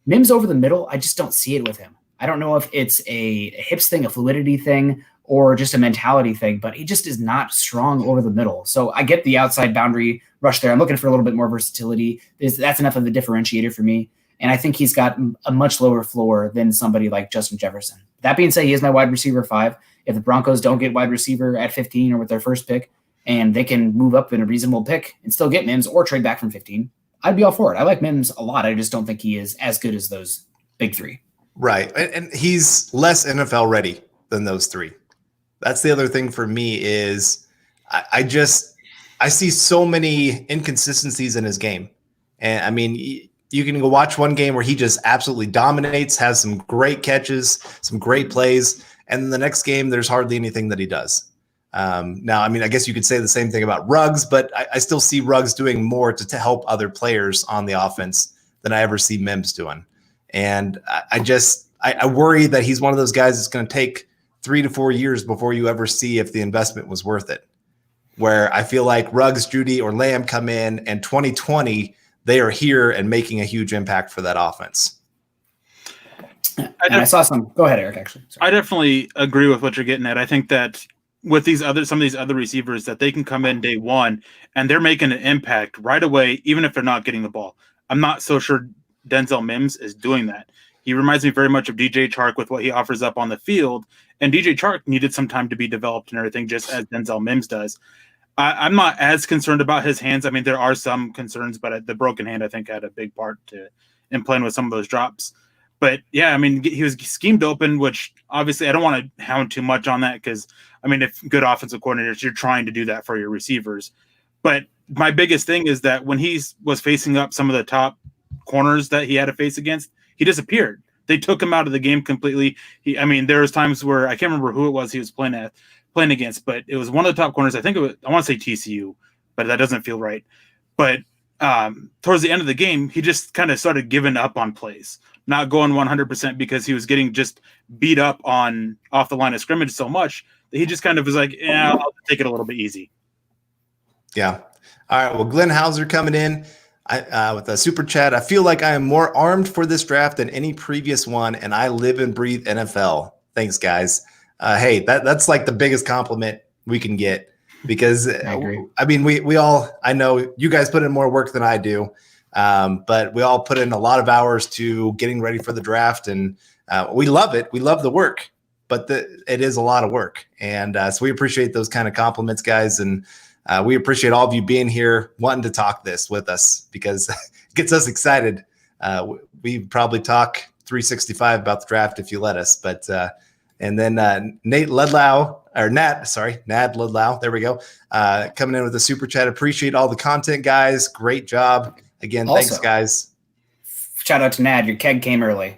Mims over the middle, I just don't see it with him. I don't know if it's a hips thing, a fluidity thing, or just a mentality thing, but he just is not strong over the middle. So I get the outside boundary rush there. I'm looking for a little bit more versatility. That's enough of a differentiator for me. And I think he's got a much lower floor than somebody like Justin Jefferson. That being said, he is my wide receiver 5. If the Broncos don't get wide receiver at 15 or with their first pick, and they can move up in a reasonable pick and still get Mims or trade back from 15, I'd be all for it. I like Mims a lot. I just don't think he is as good as those big 3. Right. And he's less NFL ready than those 3. That's the other thing for me is I see so many inconsistencies in his game. And I mean, you can go watch one game where he just absolutely dominates, has some great catches, some great plays. And then the next game, there's hardly anything that he does. Now, I mean, I guess you could say the same thing about Ruggs, but I still see Ruggs doing more to help other players on the offense than I ever see Mims doing. And I worry that he's one of those guys that's going to take 3 to 4 years before you ever see if the investment was worth it. Where I feel like Ruggs, Judy, or Lamb come in, and 2020, they are here and making a huge impact for that offense. I saw some. Go ahead, Eric, actually. Sorry. I definitely agree with what you're getting at. I think that with some of these other receivers that they can come in day one and they're making an impact right away, even if they're not getting the ball. I'm not so sure Denzel Mims is doing that. He reminds me very much of DJ Chark with what he offers up on the field. And DJ Chark needed some time to be developed and everything, just as Denzel Mims does. I'm not as concerned about his hands. I mean, there are some concerns, but the broken hand, I think, had a big part in playing with some of those drops. But yeah, I mean, he was schemed open, which obviously I don't want to hound too much on that because, I mean, if good offensive coordinators, you're trying to do that for your receivers. But my biggest thing is that when he was facing up some of the top corners that he had to face against, he disappeared. They took him out of the game completely. There was times where I can't remember who it was he was playing against, but it was one of the top corners. I want to say TCU, but that doesn't feel right. But towards the end of the game, he just kind of started giving up on plays, not going 100% because he was getting just beat up off the line of scrimmage so much that he just kind of was like, yeah, I'll take it a little bit easy. Yeah. All right. Well, Glenn Hauser coming in with a super chat. I feel like I am more armed for this draft than any previous one, and I live and breathe NFL. Thanks, guys. Hey, that's like the biggest compliment we can get because I agree. I mean, we all, I know you guys put in more work than I do, but we all put in a lot of hours to getting ready for the draft, and we love it. We love the work, but it is a lot of work. And so we appreciate those kind of compliments, guys. And we appreciate all of you being here, wanting to talk this with us because it gets us excited. We probably talk 365 about the draft if you let us, but And then Nad Ludlow, there we go. Coming in with a super chat. Appreciate all the content, guys. Great job. Again, Also, thanks, guys. Shout out to Nad. Your keg came early.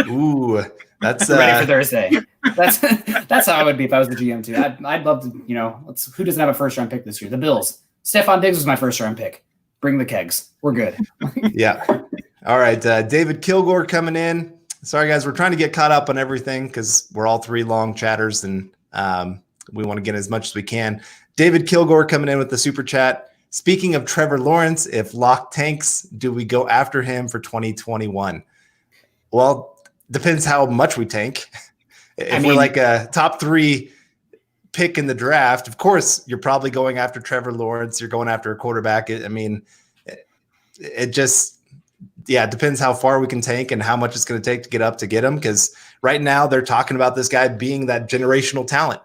Ooh, that's ready for Thursday. That's how I would be if I was the GM too. I'd love to, who doesn't have a first round pick this year? The Bills. Stephon Diggs was my first round pick. Bring the kegs. We're good. Yeah. All right. David Kilgore coming in. Sorry, guys. We're trying to get caught up on everything because we're all three long chatters and we want to get as much as we can. David Kilgore coming in with the super chat. Speaking of Trevor Lawrence, if Locke tanks, do we go after him for 2021? Well, depends how much we tank. If we're like a top 3 pick in the draft, of course, you're probably going after Trevor Lawrence. You're going after a quarterback. It just, it depends how far we can tank and how much it's going to take to get him. Because right now they're talking about this guy being that generational talent.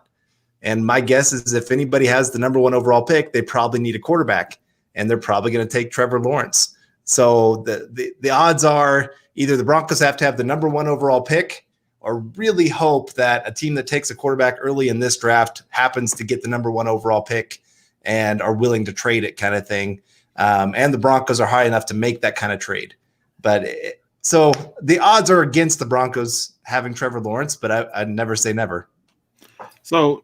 And my guess is if anybody has the number 1 overall pick, they probably need a quarterback, and they're probably going to take Trevor Lawrence. So the odds are either the Broncos have to have the number 1 overall pick or really hope that a team that takes a quarterback early in this draft happens to get the number 1 overall pick and are willing to trade it kind of thing. And the Broncos are high enough to make that kind of trade. So the odds are against the Broncos having Trevor Lawrence, but I'd never say never. So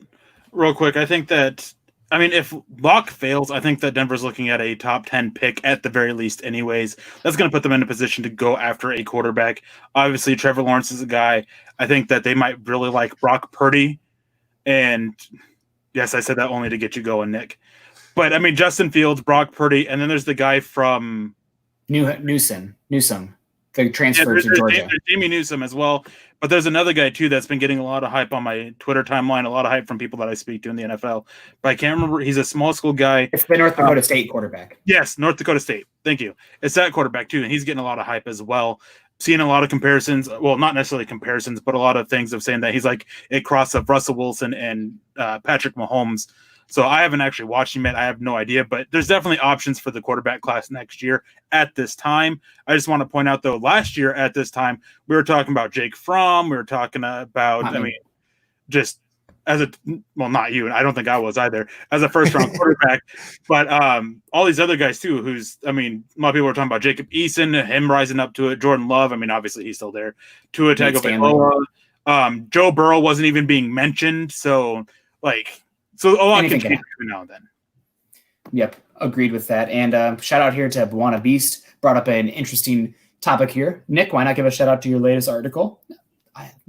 real quick, I think that, if Locke fails, I think that Denver's looking at a top 10 pick at the very least anyways. That's going to put them in a position to go after a quarterback. Obviously, Trevor Lawrence is a guy. I think that they might really like Brock Purdy. And yes, I said that only to get you going, Nick. But, Justin Fields, Brock Purdy, and then there's the guy from Newsom, the transfer to Georgia. There's Jamie Newsom as well. But there's another guy, too, that's been getting a lot of hype on my Twitter timeline, a lot of hype from people that I speak to in the NFL. But I can't remember. He's a small school guy. It's the North Dakota State quarterback. Yes, North Dakota State. Thank you. It's that quarterback, too, and he's getting a lot of hype as well. Seeing a lot of comparisons. Well, not necessarily comparisons, but a lot of things of saying that he's like a cross of Russell Wilson and Patrick Mahomes. So I haven't actually watched him yet. I have no idea, but there's definitely options for the quarterback class next year at this time. I just want to point out, though, last year at this time, we were talking about Jake Fromm. We were talking about, just as not you, and I don't think I was either, as a first-round quarterback, but all these other guys, too, a lot of people were talking about Jacob Eason, him rising up to it, Jordan Love. Obviously, he's still there. Tua Tagovailoa. Joe Burrow wasn't even being mentioned, so a lot can change between now and then. Yep, agreed with that. And shout out here to Buana Beast, brought up an interesting topic here. Nick, why not give a shout out to your latest article?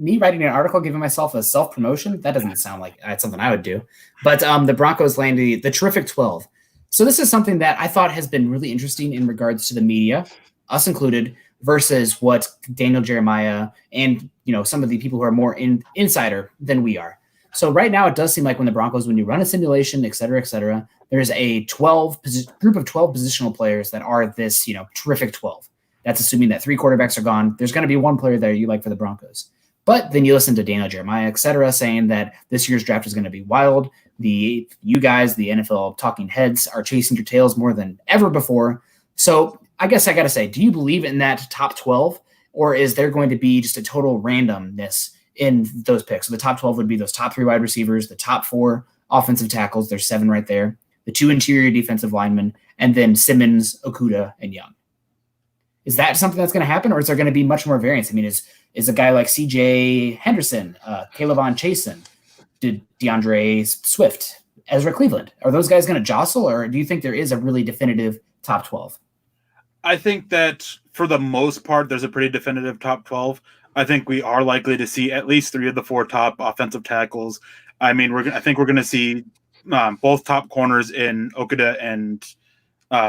Me writing an article, giving myself a self-promotion, that doesn't sound like that's something I would do. But the Broncos landed the terrific 12. So this is something that I thought has been really interesting in regards to the media, us included, versus what Daniel Jeremiah and some of the people who are more insider than we are. So right now, it does seem like when you run a simulation, et cetera, there's a group of 12 positional players that are this, terrific 12. That's assuming that 3 quarterbacks are gone. There's going to be 1 player there you like for the Broncos. But then you listen to Daniel Jeremiah, et cetera, saying that this year's draft is going to be wild. You guys, the NFL talking heads, are chasing your tails more than ever before. So I guess I got to say, do you believe in that top 12, or is there going to be just a total randomness in those picks? So the top 12 would be those top 3 wide receivers, the top 4 offensive tackles. There's 7 right there. The 2 interior defensive linemen, and then Simmons, Okudah, and Young. Is that something that's going to happen, or is there going to be much more variance? Is a guy like C.J. Henderson, Caleb Chasen, DeAndre Swift, Ezra Cleveland, are those guys going to jostle, or do you think there is a really definitive top 12? I think that for the most part, there's a pretty definitive top 12. I think we are likely to see at least 3 of the 4 top offensive tackles. I think we're going to see both top corners in Okudah and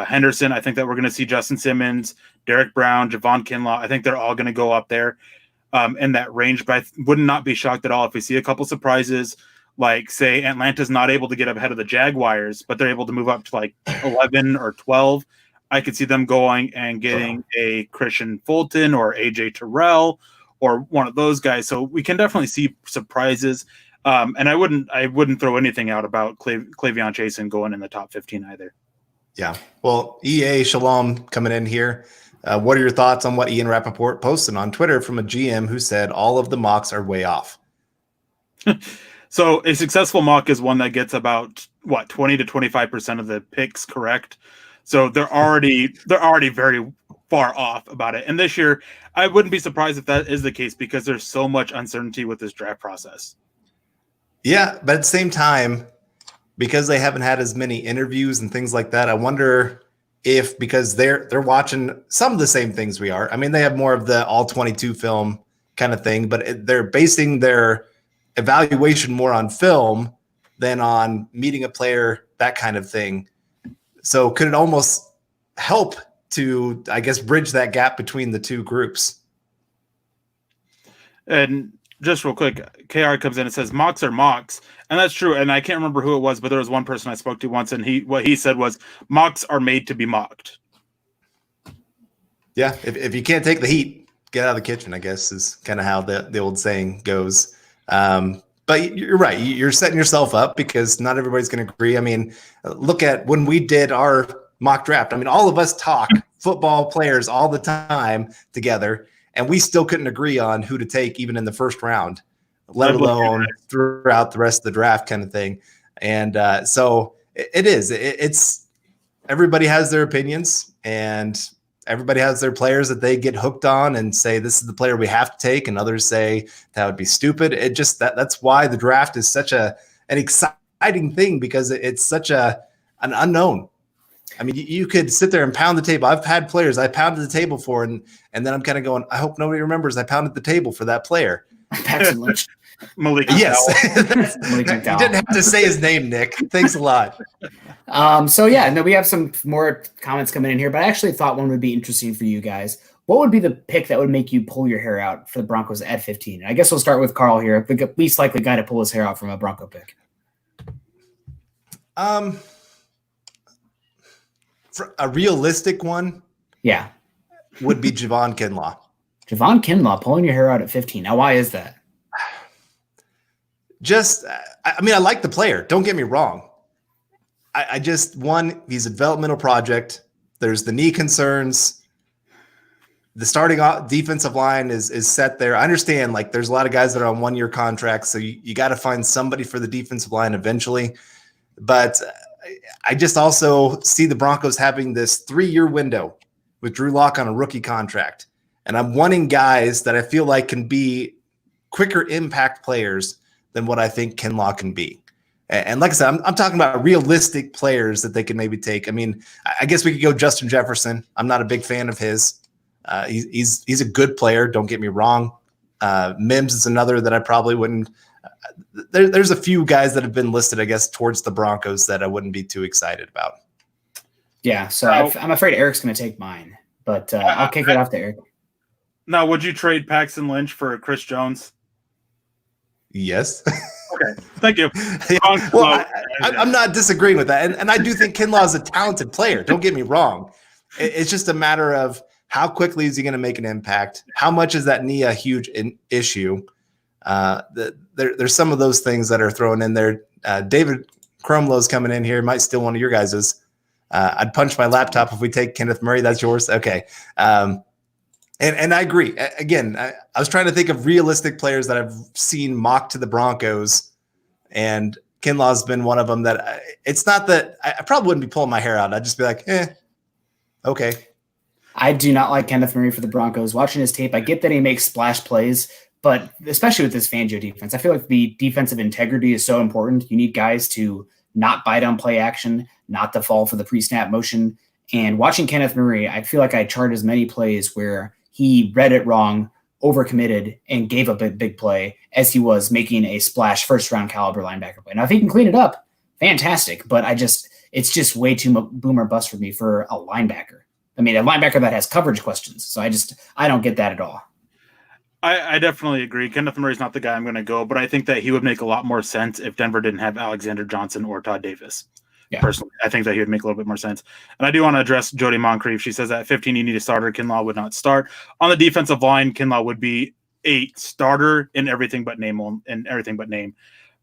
Henderson. I think that we're going to see Justin Simmons, Derek Brown, Javon Kinlaw. I think they're all going to go up there in that range. But I would not be shocked at all if we see a couple surprises, like, say, Atlanta's not able to get ahead of the Jaguars, but they're able to move up to 11 or 12. I could see them going and getting a Christian Fulton or AJ Terrell or one of those guys. So we can definitely see surprises. And I wouldn't throw anything out about Clavion Chasen going in the top 15 either. Yeah. Well, EA Shalom coming in here. What are your thoughts on what Ian Rappaport posted on Twitter from a GM who said all of the mocks are way off? So a successful mock is one that gets about 20 to 25% of the picks correct. So they're already very far off about it. And this year, I wouldn't be surprised if that is the case because there's so much uncertainty with this draft process. Yeah, but at the same time, because they haven't had as many interviews and things like that, I wonder if because they're watching some of the same things we are. I mean, they have more of the all 22 film kind of thing, but they're basing their evaluation more on film than on meeting a player, that kind of thing. So could it almost help to, I guess, bridge that gap between the two groups? And just real quick, KR comes in and says mocks are mocks. And that's true. And I can't remember who it was, but there was one person I spoke to once, and what he said was mocks are made to be mocked. Yeah. If you can't take the heat, get out of the kitchen, I guess, is kind of how the old saying goes. But you're right. You're setting yourself up because not everybody's going to agree. I mean, look at when we did our mock draft. I mean, all of us talk football players all the time together, and we still couldn't agree on who to take even in the first round, let alone throughout the rest of the draft kind of thing. And so it is. It's everybody has their opinions, and everybody has their players that they get hooked on and say, this is the player we have to take. And others say that would be stupid. It just, that's why the draft is such an exciting thing, because it's such an unknown. I mean, you could sit there and pound the table. I've had players I pounded the table for, and then I'm kind of going, I hope nobody remembers I pounded the table for that player. Paxton Lynch. Malik. Yes. Malik You didn't have to say his name, Nick. Thanks a lot. So yeah, no, we have some more comments coming in here, but I actually thought one would be interesting for you guys. What would be the pick that would make you pull your hair out for the Broncos at 15? I guess we'll start with Carl here, the least likely guy to pull his hair out from a Bronco pick. For a realistic one, yeah, would be Javon Kinlaw. Javon Kinlaw pulling your hair out at 15. Now, why is that? Just, I mean, I like the player. Don't get me wrong. I just, he's a developmental project. There's the knee concerns. The starting defensive line is set there. I understand, like, there's a lot of guys that are on one-year contracts, so you got to find somebody for the defensive line eventually. But I just also see the Broncos having this 3-year window with Drew Lock on a rookie contract. And I'm wanting guys that I feel like can be quicker impact players than what I think Kinlaw can be. And like I said, I'm talking about realistic players that they can maybe take. I mean, I guess we could go Justin Jefferson. I'm not a big fan of his. He's a good player. Don't get me wrong. Mims is another that I probably wouldn't. There's a few guys that have been listed, I guess, towards the Broncos that I wouldn't be too excited about. Yeah, so I'm afraid Eric's going to take mine, but I'll kick it off to Eric. Now, would you trade Paxton Lynch for Chris Jones? Yes. Okay, thank you. Well, I'm not disagreeing with that. And I do think Kinlaw is a talented player. Don't get me wrong. It's just a matter of how quickly is he going to make an impact? How much is that knee a huge issue? There's some of those things that are thrown in there. David Cromlow's coming in here. Might steal one of your guys's. I'd punch my laptop if we take Kenneth Murray. That's yours. Okay. And I agree. Again, I was trying to think of realistic players that I've seen mocked to the Broncos, and Kinlaw's been one of them that it's not that I probably wouldn't be pulling my hair out. I'd just be like, okay. I do not like Kenneth Murray for the Broncos. Watching his tape, I get that he makes splash plays, but especially with this Fangio defense, I feel like the defensive integrity is so important. You need guys to not bite on play action, not to fall for the pre-snap motion. And watching Kenneth Murray, I feel like I charted as many plays where he read it wrong, overcommitted, and gave up a big play as he was making a splash first-round caliber linebacker play. Now, if he can clean it up, fantastic, but it's just way too boom or bust for me for a linebacker. I mean, a linebacker that has coverage questions. So I don't get that at all. I definitely agree. Kenneth Murray's not the guy I'm going to go, but I think that he would make a lot more sense if Denver didn't have Alexander Johnson or Todd Davis. Yeah. Personally, I think that he would make a little bit more sense. And I do want to address Jody Moncrief. She says that at 15, you need a starter. Kinlaw would not start. On the defensive line, Kinlaw would be a starter in everything but name.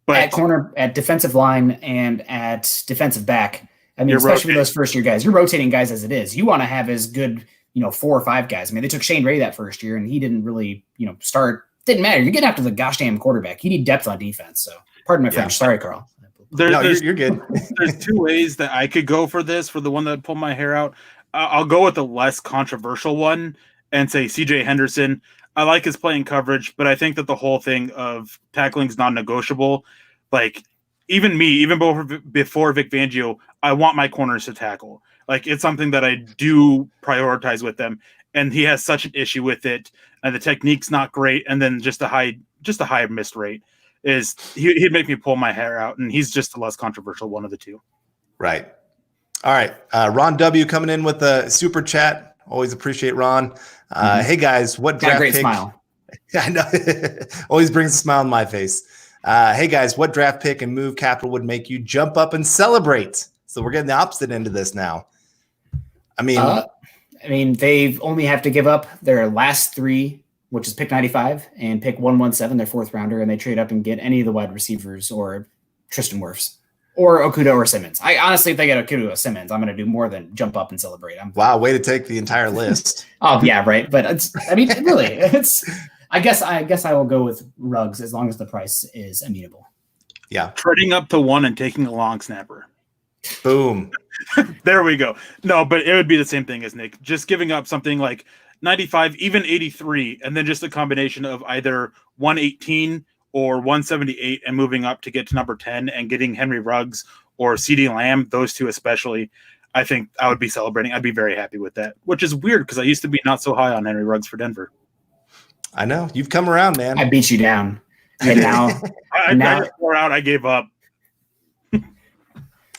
But at corner, at defensive line, and at defensive back, I mean, especially with those first-year guys, you're rotating guys as it is. You want to have as good, 4 or 5 guys. I mean, they took Shane Ray that first year, and he didn't really, start didn't matter. You're getting after the gosh damn quarterback. You need depth on defense. So, pardon my French. Sorry, Carl. No, you're good. There's two ways that I could go for this. For the one that pulled my hair out, I'll go with the less controversial one and say C.J. Henderson. I like his playing coverage, but I think that the whole thing of tackling is non-negotiable. Like, even before Vic Fangio, I want my corners to tackle. Like, it's something that I do prioritize with them, and he has such an issue with it, and the technique's not great, and then just a high missed rate is he'd make me pull my hair out, and he's just the less controversial one of the two. Right. All right. Ron W. coming in with a super chat. Always appreciate Ron. Hey guys, what draft great pick? Smile. I know. Always brings a smile on my face. Hey guys, what draft pick and move capital would make you jump up and celebrate? So we're getting the opposite end of this now. I mean, they only have to give up their last three, which is pick 95 and pick 117, their fourth rounder, and they trade up and get any of the wide receivers or Tristan Wirfs or Okudah or Simmons. I honestly, if they get Okudah or Simmons, I'm going to do more than jump up and celebrate. Wow, way to take the entire list. Oh yeah, right. But I guess I will go with Ruggs as long as the price is amenable. Yeah. Trading up to 1 and taking a long snapper. Boom. There we go. No, but it would be the same thing as Nick. Just giving up something like 95, even 83, and then just a combination of either 118 or 178 and moving up to get to number 10 and getting Henry Ruggs or CeeDee Lamb, those two especially, I think I would be celebrating. I'd be very happy with that, which is weird because I used to be not so high on Henry Ruggs for Denver. I know. You've come around, man. I beat you down. And now, I wore out. I gave up.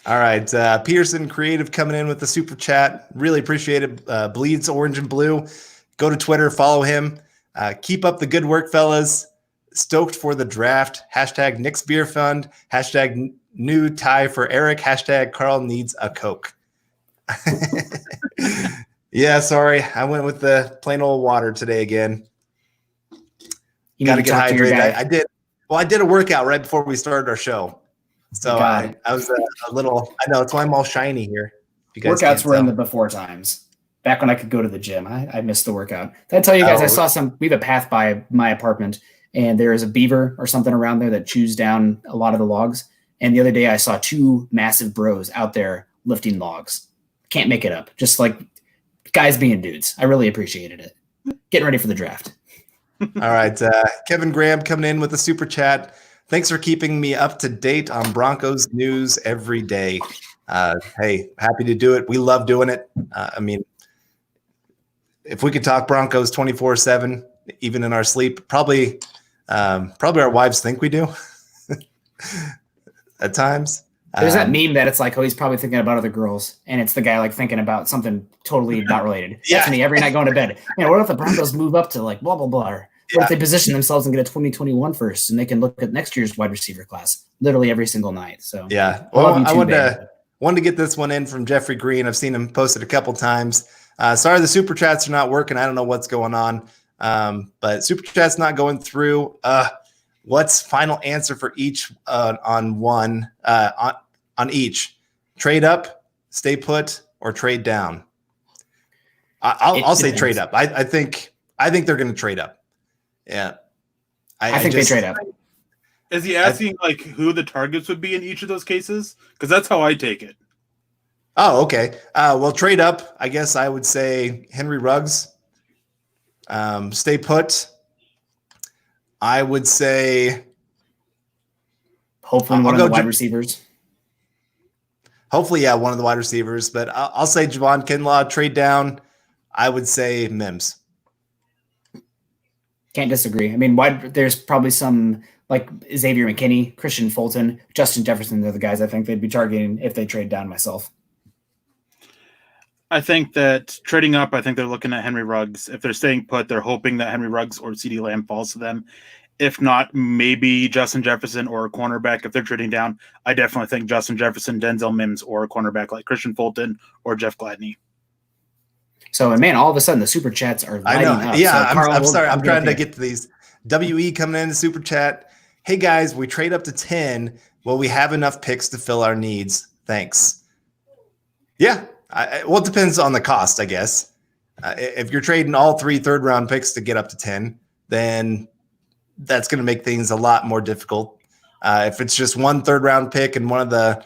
All right. Peterson Creative coming in with the super chat. Really appreciate it. Bleeds orange and blue. Go to Twitter, follow him. Keep up the good work, fellas. Stoked for the draft. Hashtag Nick's Beer Fund. Hashtag new tie for Eric. Hashtag Carl needs a Coke. Yeah, sorry. I went with the plain old water today again. you Got to need get talk to your hydrated. guy. I did. Well, I did a workout right before we started our show. So I was a little, I know, it's why I'm all shiny here. You guys Workouts were in tell. the before times. Back when I could go to the gym. I missed the workout. Did I tell you guys, we have a path by my apartment, and there is a beaver or something around there that chews down a lot of the logs. And the other day I saw two massive bros out there lifting logs. Can't make it up. Just like guys being dudes. I really appreciated it. Getting ready for the draft. All right. Kevin Graham coming in with the super chat. Thanks for keeping me up to date on Broncos news every day. Hey, happy to do it. We love doing it. I mean, if we could talk Broncos 24/7, even in our sleep, probably our wives think we do at times. There's that meme that it's like, oh, he's probably thinking about other girls, and it's the guy like thinking about something totally not related. Yeah. That's me every night going to bed. Man, what if the Broncos move up to like blah blah blah? Or what if they position themselves and get a 2021 first, and they can look at next year's wide receiver class literally every single night? So yeah, well, I wanted to get this one in from Jeffrey Green. I've seen him posted a couple times. Sorry, the super chats are not working. I don't know what's going on, but super chat's not going through. What's final answer for each on each? Trade up, stay put, or trade down? I'll say trade up. I think they're going to trade up. Yeah, I think they trade up. Is he asking like who the targets would be in each of those cases? Because that's how I take it. Oh, okay. Well, trade up. I guess I would say Henry Ruggs. Stay put. I would say hopefully one of the wide receivers. Hopefully, yeah, one of the wide receivers. But I'll say Javon Kinlaw. Trade down. I would say Mims. Can't disagree. I mean, there's probably some like Xavier McKinney, Christian Fulton, Justin Jefferson. They're the guys I think they'd be targeting if they trade down myself. I think that trading up, I think they're looking at Henry Ruggs. If they're staying put, they're hoping that Henry Ruggs or CeeDee Lamb falls to them. If not, maybe Justin Jefferson or a cornerback. If they're trading down, I definitely think Justin Jefferson, Denzel Mims, or a cornerback like Christian Fulton or Jeff Gladney. So, man, all of a sudden the super chats are lighting up. Yeah, so, Carl, I'm sorry. I'm trying to get to these. WE coming in the super chat. Hey, guys, we trade up to 10. Will we have enough picks to fill our needs? Thanks. Yeah. Well, it depends on the cost, I guess. If you're trading all 3 third-round picks to get up to 10, then that's going to make things a lot more difficult. If it's just one third-round pick and one of the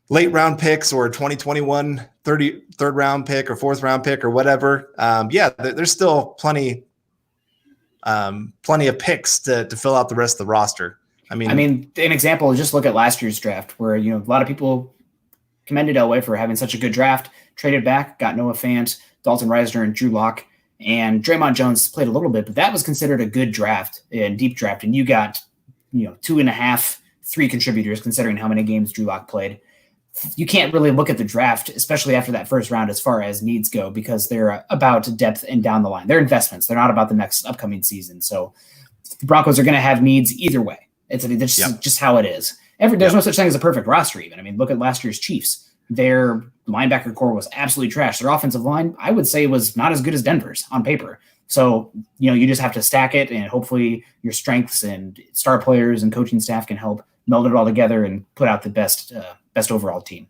late-round picks or a 2021 third-round pick or fourth-round pick or whatever, there's still plenty of picks to fill out the rest of the roster. I mean, an example, just look at last year's draft where, a lot of people commended Elway for having such a good draft, traded back, got Noah Fant, Dalton Reisner, and Drew Lock, and Draymond Jones played a little bit, but that was considered a good draft and deep draft. And you got, 2.5, 3 contributors considering how many games Drew Lock played. You can't really look at the draft, especially after that first round, as far as needs go, because they're about depth and down the line. They're investments. They're not about the next upcoming season. So the Broncos are going to have needs either way. It's just how it is. There's no such thing as a perfect roster even. Look at last year's Chiefs. Their linebacker core was absolutely trash. Their offensive line, I would say, was not as good as Denver's on paper. So, you just have to stack it, and hopefully your strengths and star players and coaching staff can help meld it all together and put out the best overall team.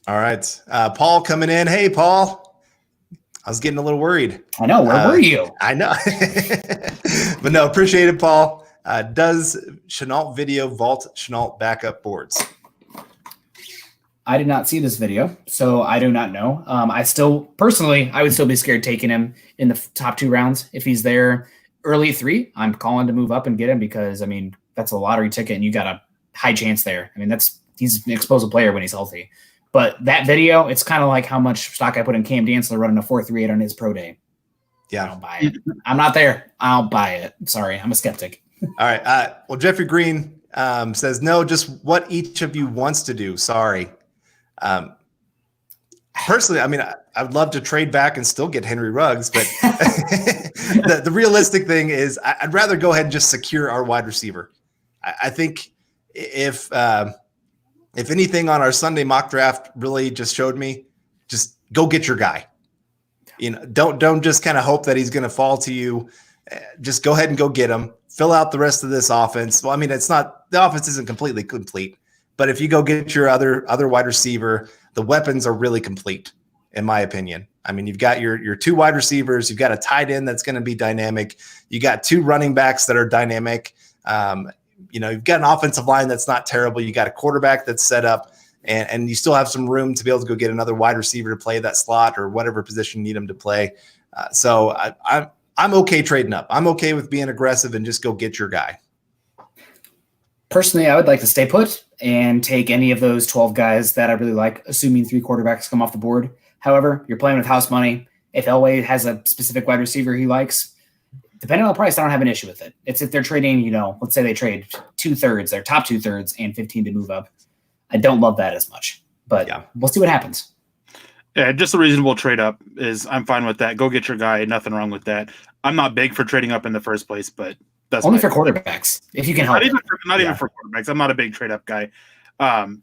All right. Paul coming in. Hey, Paul. I was getting a little worried. I know. Where were you? I know. But no, appreciate it, Paul. Does Chenault Video vault Chenault backup boards? I did not see this video, so I do not know. I would still be scared taking him in the top 2 rounds. If he's there early 3, I'm calling to move up and get him because, that's a lottery ticket and you got a high chance there. He's an explosive player when he's healthy. But that video, it's kind of like how much stock I put in Cam Dantzler running a 4.38 on his pro day. Yeah. I don't buy it. I'm not there. I'll buy it. Sorry, I'm a skeptic. All right. Well, Jeffrey Green says, no, just what each of you wants to do. Sorry. Personally, I would love to trade back and still get Henry Ruggs, but the realistic thing is I'd rather go ahead and just secure our wide receiver. I think if anything on our Sunday mock draft really just showed me, just go get your guy. Don't just kind of hope that he's going to fall to you. Just go ahead and go get him. Fill out the rest of this offense. Well, the offense isn't completely complete, but if you go get your other wide receiver, the weapons are really complete, in my opinion. You've got your 2 wide receivers. You've got a tight end that's going to be dynamic. You got 2 running backs that are dynamic. You've got an offensive line that's not terrible. You got a quarterback that's set up, and you still have some room to be able to go get another wide receiver to play that slot or whatever position you need him to play. So I'm okay trading up. I'm okay with being aggressive and just go get your guy. Personally, I would like to stay put and take any of those 12 guys that I really like, assuming 3 quarterbacks come off the board. However, you're playing with house money. If Elway has a specific wide receiver he likes, depending on the price, I don't have an issue with it. It's if they're trading, let's say they trade 2/3, their top 2/3 and 15 to move up. I don't love that as much, but We'll see what happens. Yeah, just a reasonable trade up is I'm fine with that. Go get your guy. Nothing wrong with that. I'm not big for trading up in the first place, but that's only for quarterbacks. If you can help, not even for quarterbacks. I'm not a big trade up guy.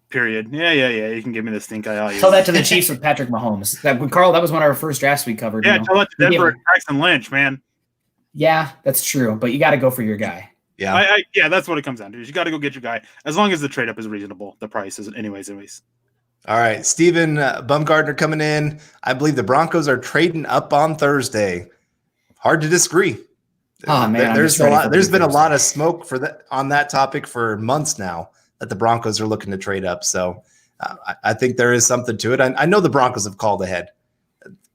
Period. Yeah. You can give me the stink eye. Tell that to the Chiefs with Patrick Mahomes. Carl, that was one of our first drafts we covered. Yeah, tell that to Denver and Paxton Lynch, man. Yeah, that's true, but you got to go for your guy. Yeah, that's what it comes down to. You got to go get your guy. As long as the trade up is reasonable, the price is anyways. All right, Steven Bumgardner coming in. I believe the Broncos are trading up on Thursday. Hard to disagree. Oh man, there's been a lot of smoke on that topic for months now that the Broncos are looking to trade up. So I think there is something to it. I know the Broncos have called ahead.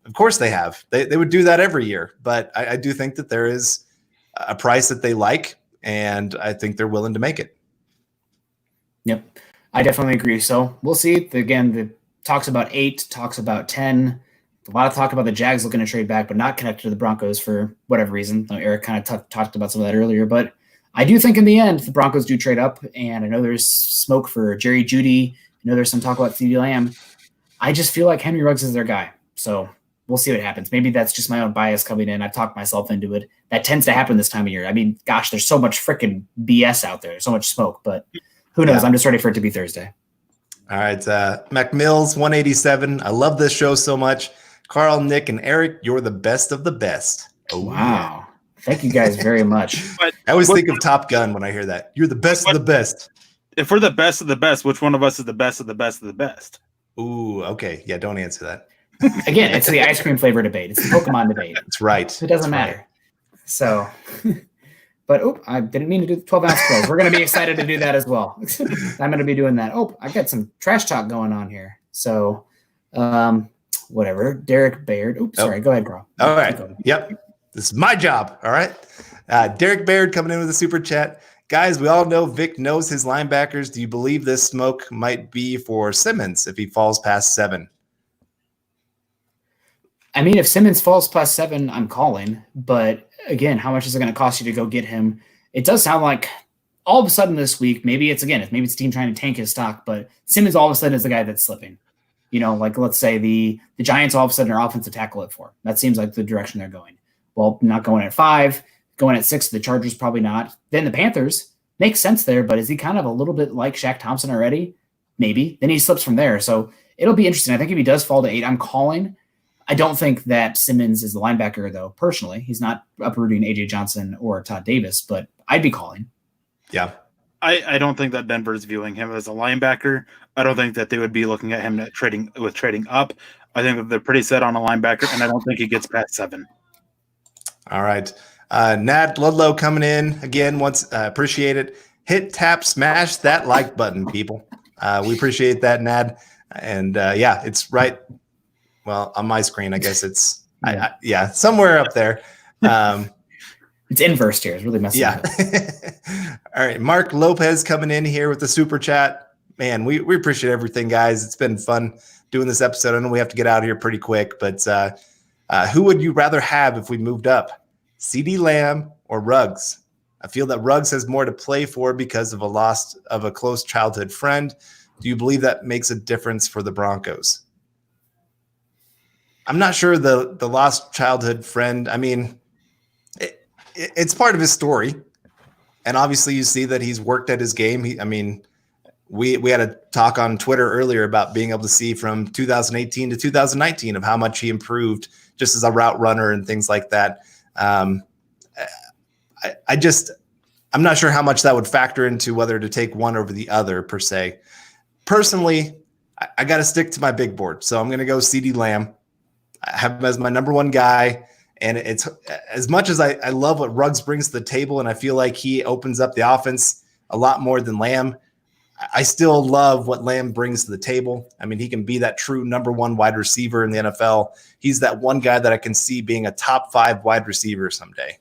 Of course they have. They would do that every year, but I do think that there is a price that they like, and I think they're willing to make it. Yep, I definitely agree. So we'll see. Again, the talks about 8, talks about 10. A lot of talk about the Jags looking to trade back, but not connected to the Broncos for whatever reason. Eric kind of talked about some of that earlier, but I do think in the end the Broncos do trade up, and I know there's smoke for Jerry Jeudy. I know there's some talk about CeeDee Lamb. I just feel like Henry Ruggs is their guy. So we'll see what happens. Maybe that's just my own bias coming in. I've talked myself into it. That tends to happen this time of year. Gosh, there's so much freaking BS out there, so much smoke, but who knows? Yeah. I'm just ready for it to be Thursday. All right. McMills 187. I love this show so much. Carl, Nick, and Eric, you're the best of the best. Oh, wow. Thank you guys very much. But I always think of Top Gun when I hear that. You're the best of the best. If we're the best of the best, which one of us is the best of the best of the best? Ooh, okay. Yeah, don't answer that. Again, it's the ice cream flavor debate. It's the Pokemon debate. That's right. It doesn't matter. So, but I didn't mean to do the 12-ounce pills. We're going to be excited to do that as well. I'm going to be doing that. I've got some trash talk going on here. So, whatever. Derek Baird. Sorry. Go ahead, Carl. All right. Yep. This is my job. All right. Derek Baird coming in with a super chat. Guys, we all know Vic knows his linebackers. Do you believe this smoke might be for Simmons if he falls past 7? I mean, if Simmons falls past 7, I'm calling. But again, how much is it going to cost you to go get him? It does sound like all of a sudden this week, maybe it's a team trying to tank his stock, but Simmons all of a sudden is the guy that's slipping. Like let's say the Giants all of a sudden are offensive tackle at 4. That seems like the direction they're going. Well, not going at 5. Going at 6, the Chargers probably not. Then the Panthers makes sense there, but is he kind of a little bit like Shaq Thompson already? Maybe. Then he slips from there. So it'll be interesting. I think if he does fall to 8, I'm calling. I don't think that Simmons is the linebacker, though, personally. He's not uprooting A.J. Johnson or Todd Davis, but I'd be calling. Yeah. I don't think that Denver's viewing him as a linebacker. I don't think that they would be looking at him trading up. I think that they're pretty set on a linebacker, and I don't think he gets past 7. All right. Nat Ludlow coming in again. Appreciate it. Hit, tap, smash that like button, people. We appreciate that, Nad. And it's right. Well, on my screen, I guess it's somewhere up there. It's inversed here. It's really messy. Yeah. All right. Mark Lopez coming in here with the super chat. Man, we appreciate everything, guys. It's been fun doing this episode. I know we have to get out of here pretty quick, but who would you rather have if we moved up? CeeDee Lamb or Ruggs? I feel that Ruggs has more to play for because of a loss of a close childhood friend. Do you believe that makes a difference for the Broncos? I'm not sure the lost childhood friend. I mean, it's part of his story. And obviously you see that he's worked at his game. We had a talk on Twitter earlier about being able to see from 2018 to 2019 of how much he improved just as a route runner and things like that. I'm not sure how much that would factor into whether to take one over the other per se. Personally, I got to stick to my big board. So I'm going to go CeeDee Lamb. I have him as my number one guy. And it's as much as I love what Ruggs brings to the table, and I feel like he opens up the offense a lot more than Lamb, I still love what Lamb brings to the table. I mean, he can be that true number one wide receiver in the NFL. He's that one guy that I can see being a top 5 wide receiver someday.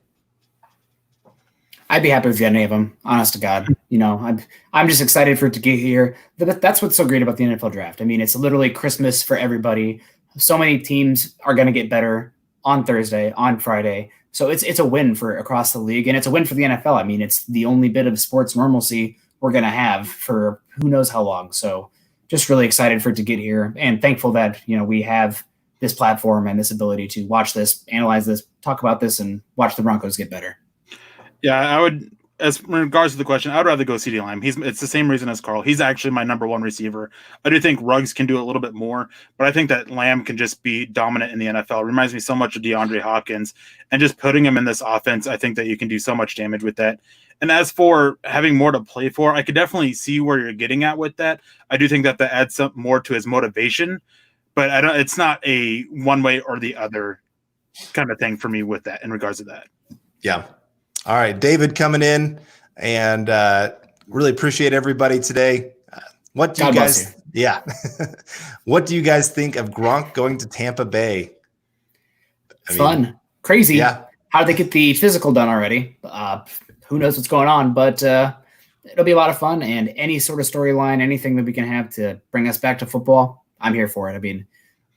I'd be happy with any of them, honest to God. I'm just excited for it to get here. That's what's so great about the NFL draft. I mean, it's literally Christmas for everybody. So many teams are going to get better on Thursday, on Friday. So it's a win for across the league, and it's a win for the NFL. I mean, it's the only bit of sports normalcy we're going to have for who knows how long. So just really excited for it to get here, and thankful that, we have this platform and this ability to watch this, analyze this, talk about this, and watch the Broncos get better. Yeah, I would, as in regards to the question, I would rather go CeeDee Lamb. It's the same reason as Carl. He's actually my number one receiver. I do think Ruggs can do a little bit more, but I think that Lamb can just be dominant in the NFL. It reminds me so much of DeAndre Hopkins, and just putting him in this offense, I think that you can do so much damage with that. And as for having more to play for, I could definitely see where you're getting at with that. I do think that adds some more to his motivation, but it's not a one way or the other kind of thing for me with that in regards to that. Yeah. All right, David coming in, and really appreciate everybody today. What do you guys? Yeah, what do you guys think of Gronk going to Tampa Bay? Fun, crazy. Yeah. How did they get the physical done already? Who knows what's going on? But it'll be a lot of fun, and any sort of storyline, anything that we can have to bring us back to football, I'm here for it. I mean,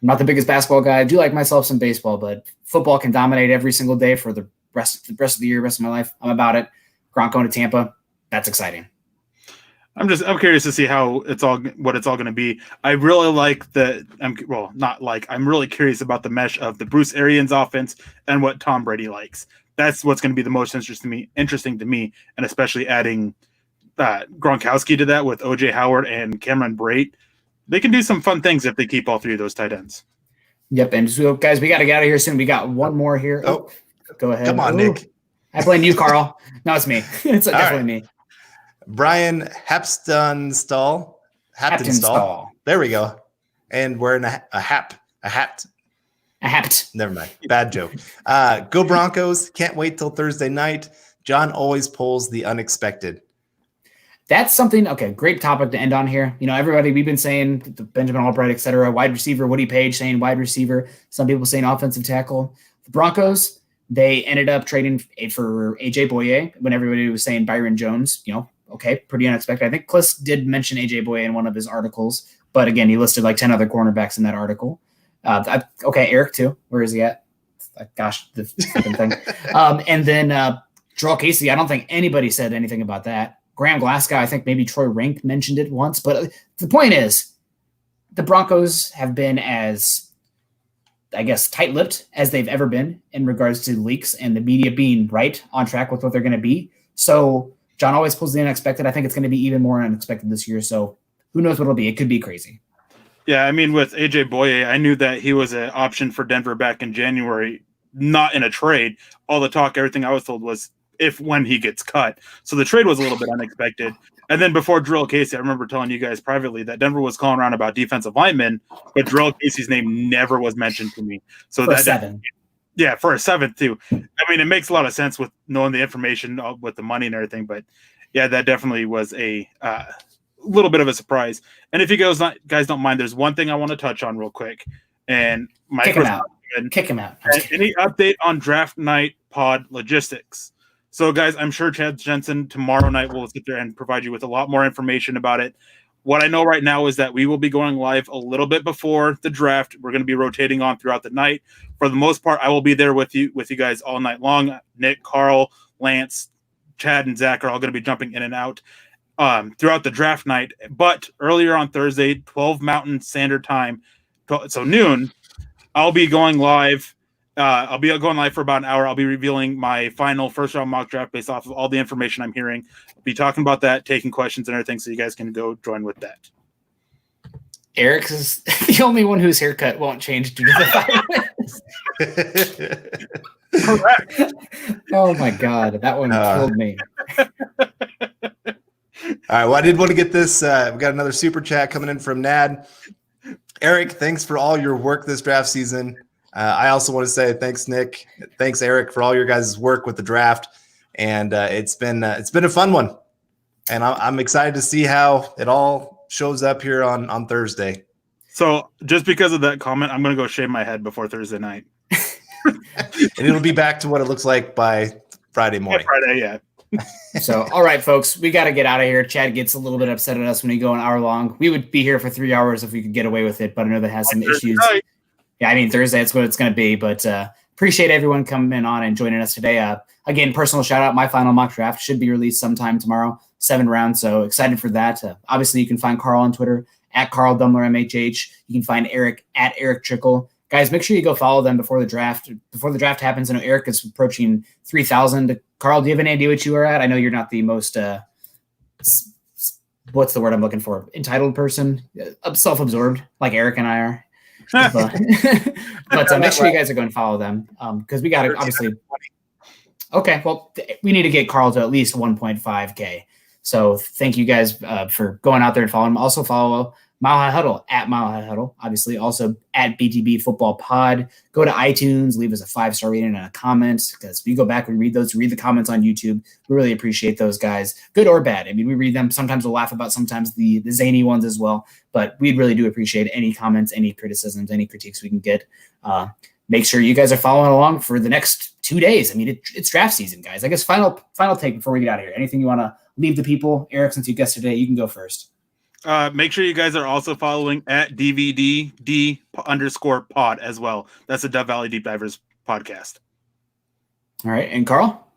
I'm not the biggest basketball guy. I do like myself some baseball, but football can dominate every single day for the rest of the year, rest of my life. I'm about it. Gronk going to Tampa, that's exciting. I'm curious to see what it's all going to be. I really like I'm really curious about the mesh of the Bruce Arians offense and what Tom Brady likes. That's what's going to be the most interesting to me, and especially adding Gronkowski to that with OJ Howard and Cameron Brate. They can do some fun things if they keep all 3 of those tight ends. Yep, and so guys, we got to get out of here soon. We got one more here. Oh, go ahead. Come on, Nick. I blame you, Carl. No, it's me. It's definitely me. Brian Haptonstall. There we go. And wearing a hat. Never mind. Bad joke. Go Broncos. Can't wait till Thursday night. John always pulls the unexpected. That's something, okay, great topic to end on here. Everybody, we've been saying Benjamin Albright, et cetera, wide receiver, Woody Page saying wide receiver, some people saying offensive tackle. The Broncos, they ended up trading for AJ Boye when everybody was saying Byron Jones, okay, pretty unexpected. I think Kliss did mention AJ Boye in one of his articles, but again, he listed like 10 other cornerbacks in that article. Okay, Eric too. Where is he at? Gosh, the fucking thing. And then Jarrell Casey, I don't think anybody said anything about that. Graham Glasgow, I think maybe Troy Rank mentioned it once. But the point is, the Broncos have been as, I guess, tight-lipped as they've ever been in regards to leaks and the media being right on track with what they're going to be. So John always pulls the unexpected. I think it's going to be even more unexpected this year. So who knows what it'll be? It could be crazy. Yeah, I mean, with AJ Boye, I knew that he was an option for Denver back in January, not in a trade. All the talk, everything I was told was when he gets cut. So the trade was a little bit unexpected. And then before Jarrell Casey, I remember telling you guys privately that Denver was calling around about defensive linemen, but Jarrell Casey's name never was mentioned to me. So for a seven. Yeah, for a seventh too. I mean, it makes a lot of sense with knowing the information with the money and everything, but yeah, that definitely was a little bit of a surprise. And if you guys don't mind, there's one thing I want to touch on real quick. And Kick him out. Any update on draft night pod logistics? So, guys, I'm sure Chad Jensen tomorrow night will sit there and provide you with a lot more information about it. What I know right now is that we will be going live a little bit before the draft. We're going to be rotating on throughout the night. For the most part, I will be there with you guys all night long. Nick, Carl, Lance, Chad, and Zach are all going to be jumping in and out throughout the draft night. But earlier on Thursday, 12 Mountain Standard Time, so noon, I'll be going live. I'll be going live for about an hour. I'll be revealing my final first-round mock draft based off of all the information I'm hearing. I'll be talking about that, taking questions and everything, so you guys can go join with that. Eric is the only one whose haircut won't change due to the virus. Correct. Oh, my God. That one killed me. All right, well, I did want to get this. We've got another super chat coming in from Nad. Eric, thanks for all your work this draft season. I also want to say thanks, Nick. Thanks, Eric, for all your guys' work with the draft. And it's been a fun one. And I'm excited to see how it all shows up here on Thursday. So just because of that comment, I'm going to go shave my head before Thursday night. And it'll be back to what it looks like by Friday morning. Yeah, Friday, yeah. So, all right, folks, we got to get out of here. Chad gets a little bit upset at us when we go an hour long. We would be here for 3 hours if we could get away with it, but I know that has some issues. Night. Yeah, I mean, Thursday, that's what it's going to be. But appreciate everyone coming on and joining us today. Again, personal shout out. My final mock draft should be released sometime tomorrow, 7 rounds. So excited for that. Obviously, you can find Carl on Twitter at Carl Dumler MHH. You can find Eric at Erick Trickel. Guys, make sure you go follow them before the draft. Before the draft happens, I know Eric is approaching 3,000. Carl, do you have any idea what you are at? I know you're not the most, what's the word I'm looking for? Entitled person, self-absorbed, like Eric and I are. But make sure you guys are going to follow them because we got to obviously. Okay, well, we need to get Carl to at least 1.5K. So thank you guys for going out there and following him. Also follow Mile High Huddle at Mile High Huddle, obviously also at BTB Football Pod. Go to iTunes, leave us a 5-star rating and a comment because we go back and read those, read the comments on YouTube. We really appreciate those guys, good or bad. I mean, we read them. Sometimes we'll laugh about sometimes the zany ones as well, but we really do appreciate any comments, any criticisms, any critiques we can get. Make sure you guys are following along for the next 2 days. I mean, it's draft season, guys. I guess final take before we get out of here. Anything you want to leave the people? Eric, since you guessed today, you can go first. Make sure you guys are also following at DVD_pod as well. That's the Dove Valley Deep Divers podcast. All right. And Carl?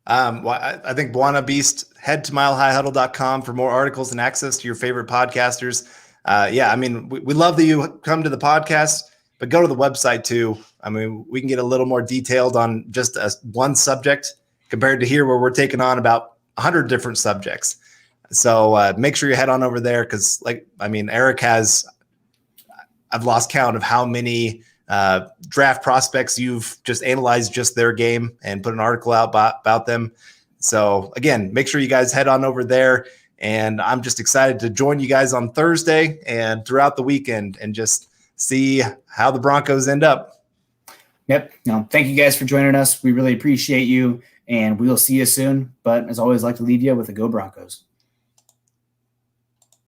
Well, I think Buana Beast, head to milehighhuddle.com for more articles and access to your favorite podcasters. I mean, we love that you come to the podcast, but go to the website too. I mean, we can get a little more detailed on just one subject compared to here where we're taking on about 100 different subjects. So make sure you head on over there because, Eric I've lost count of how many draft prospects you've just analyzed just their game and put an article out about them. So, again, make sure you guys head on over there. And I'm just excited to join you guys on Thursday and throughout the weekend and just see how the Broncos end up. Yep. No, thank you guys for joining us. We really appreciate you, and we will see you soon. But as always, I'd like to leave you with a Go Broncos.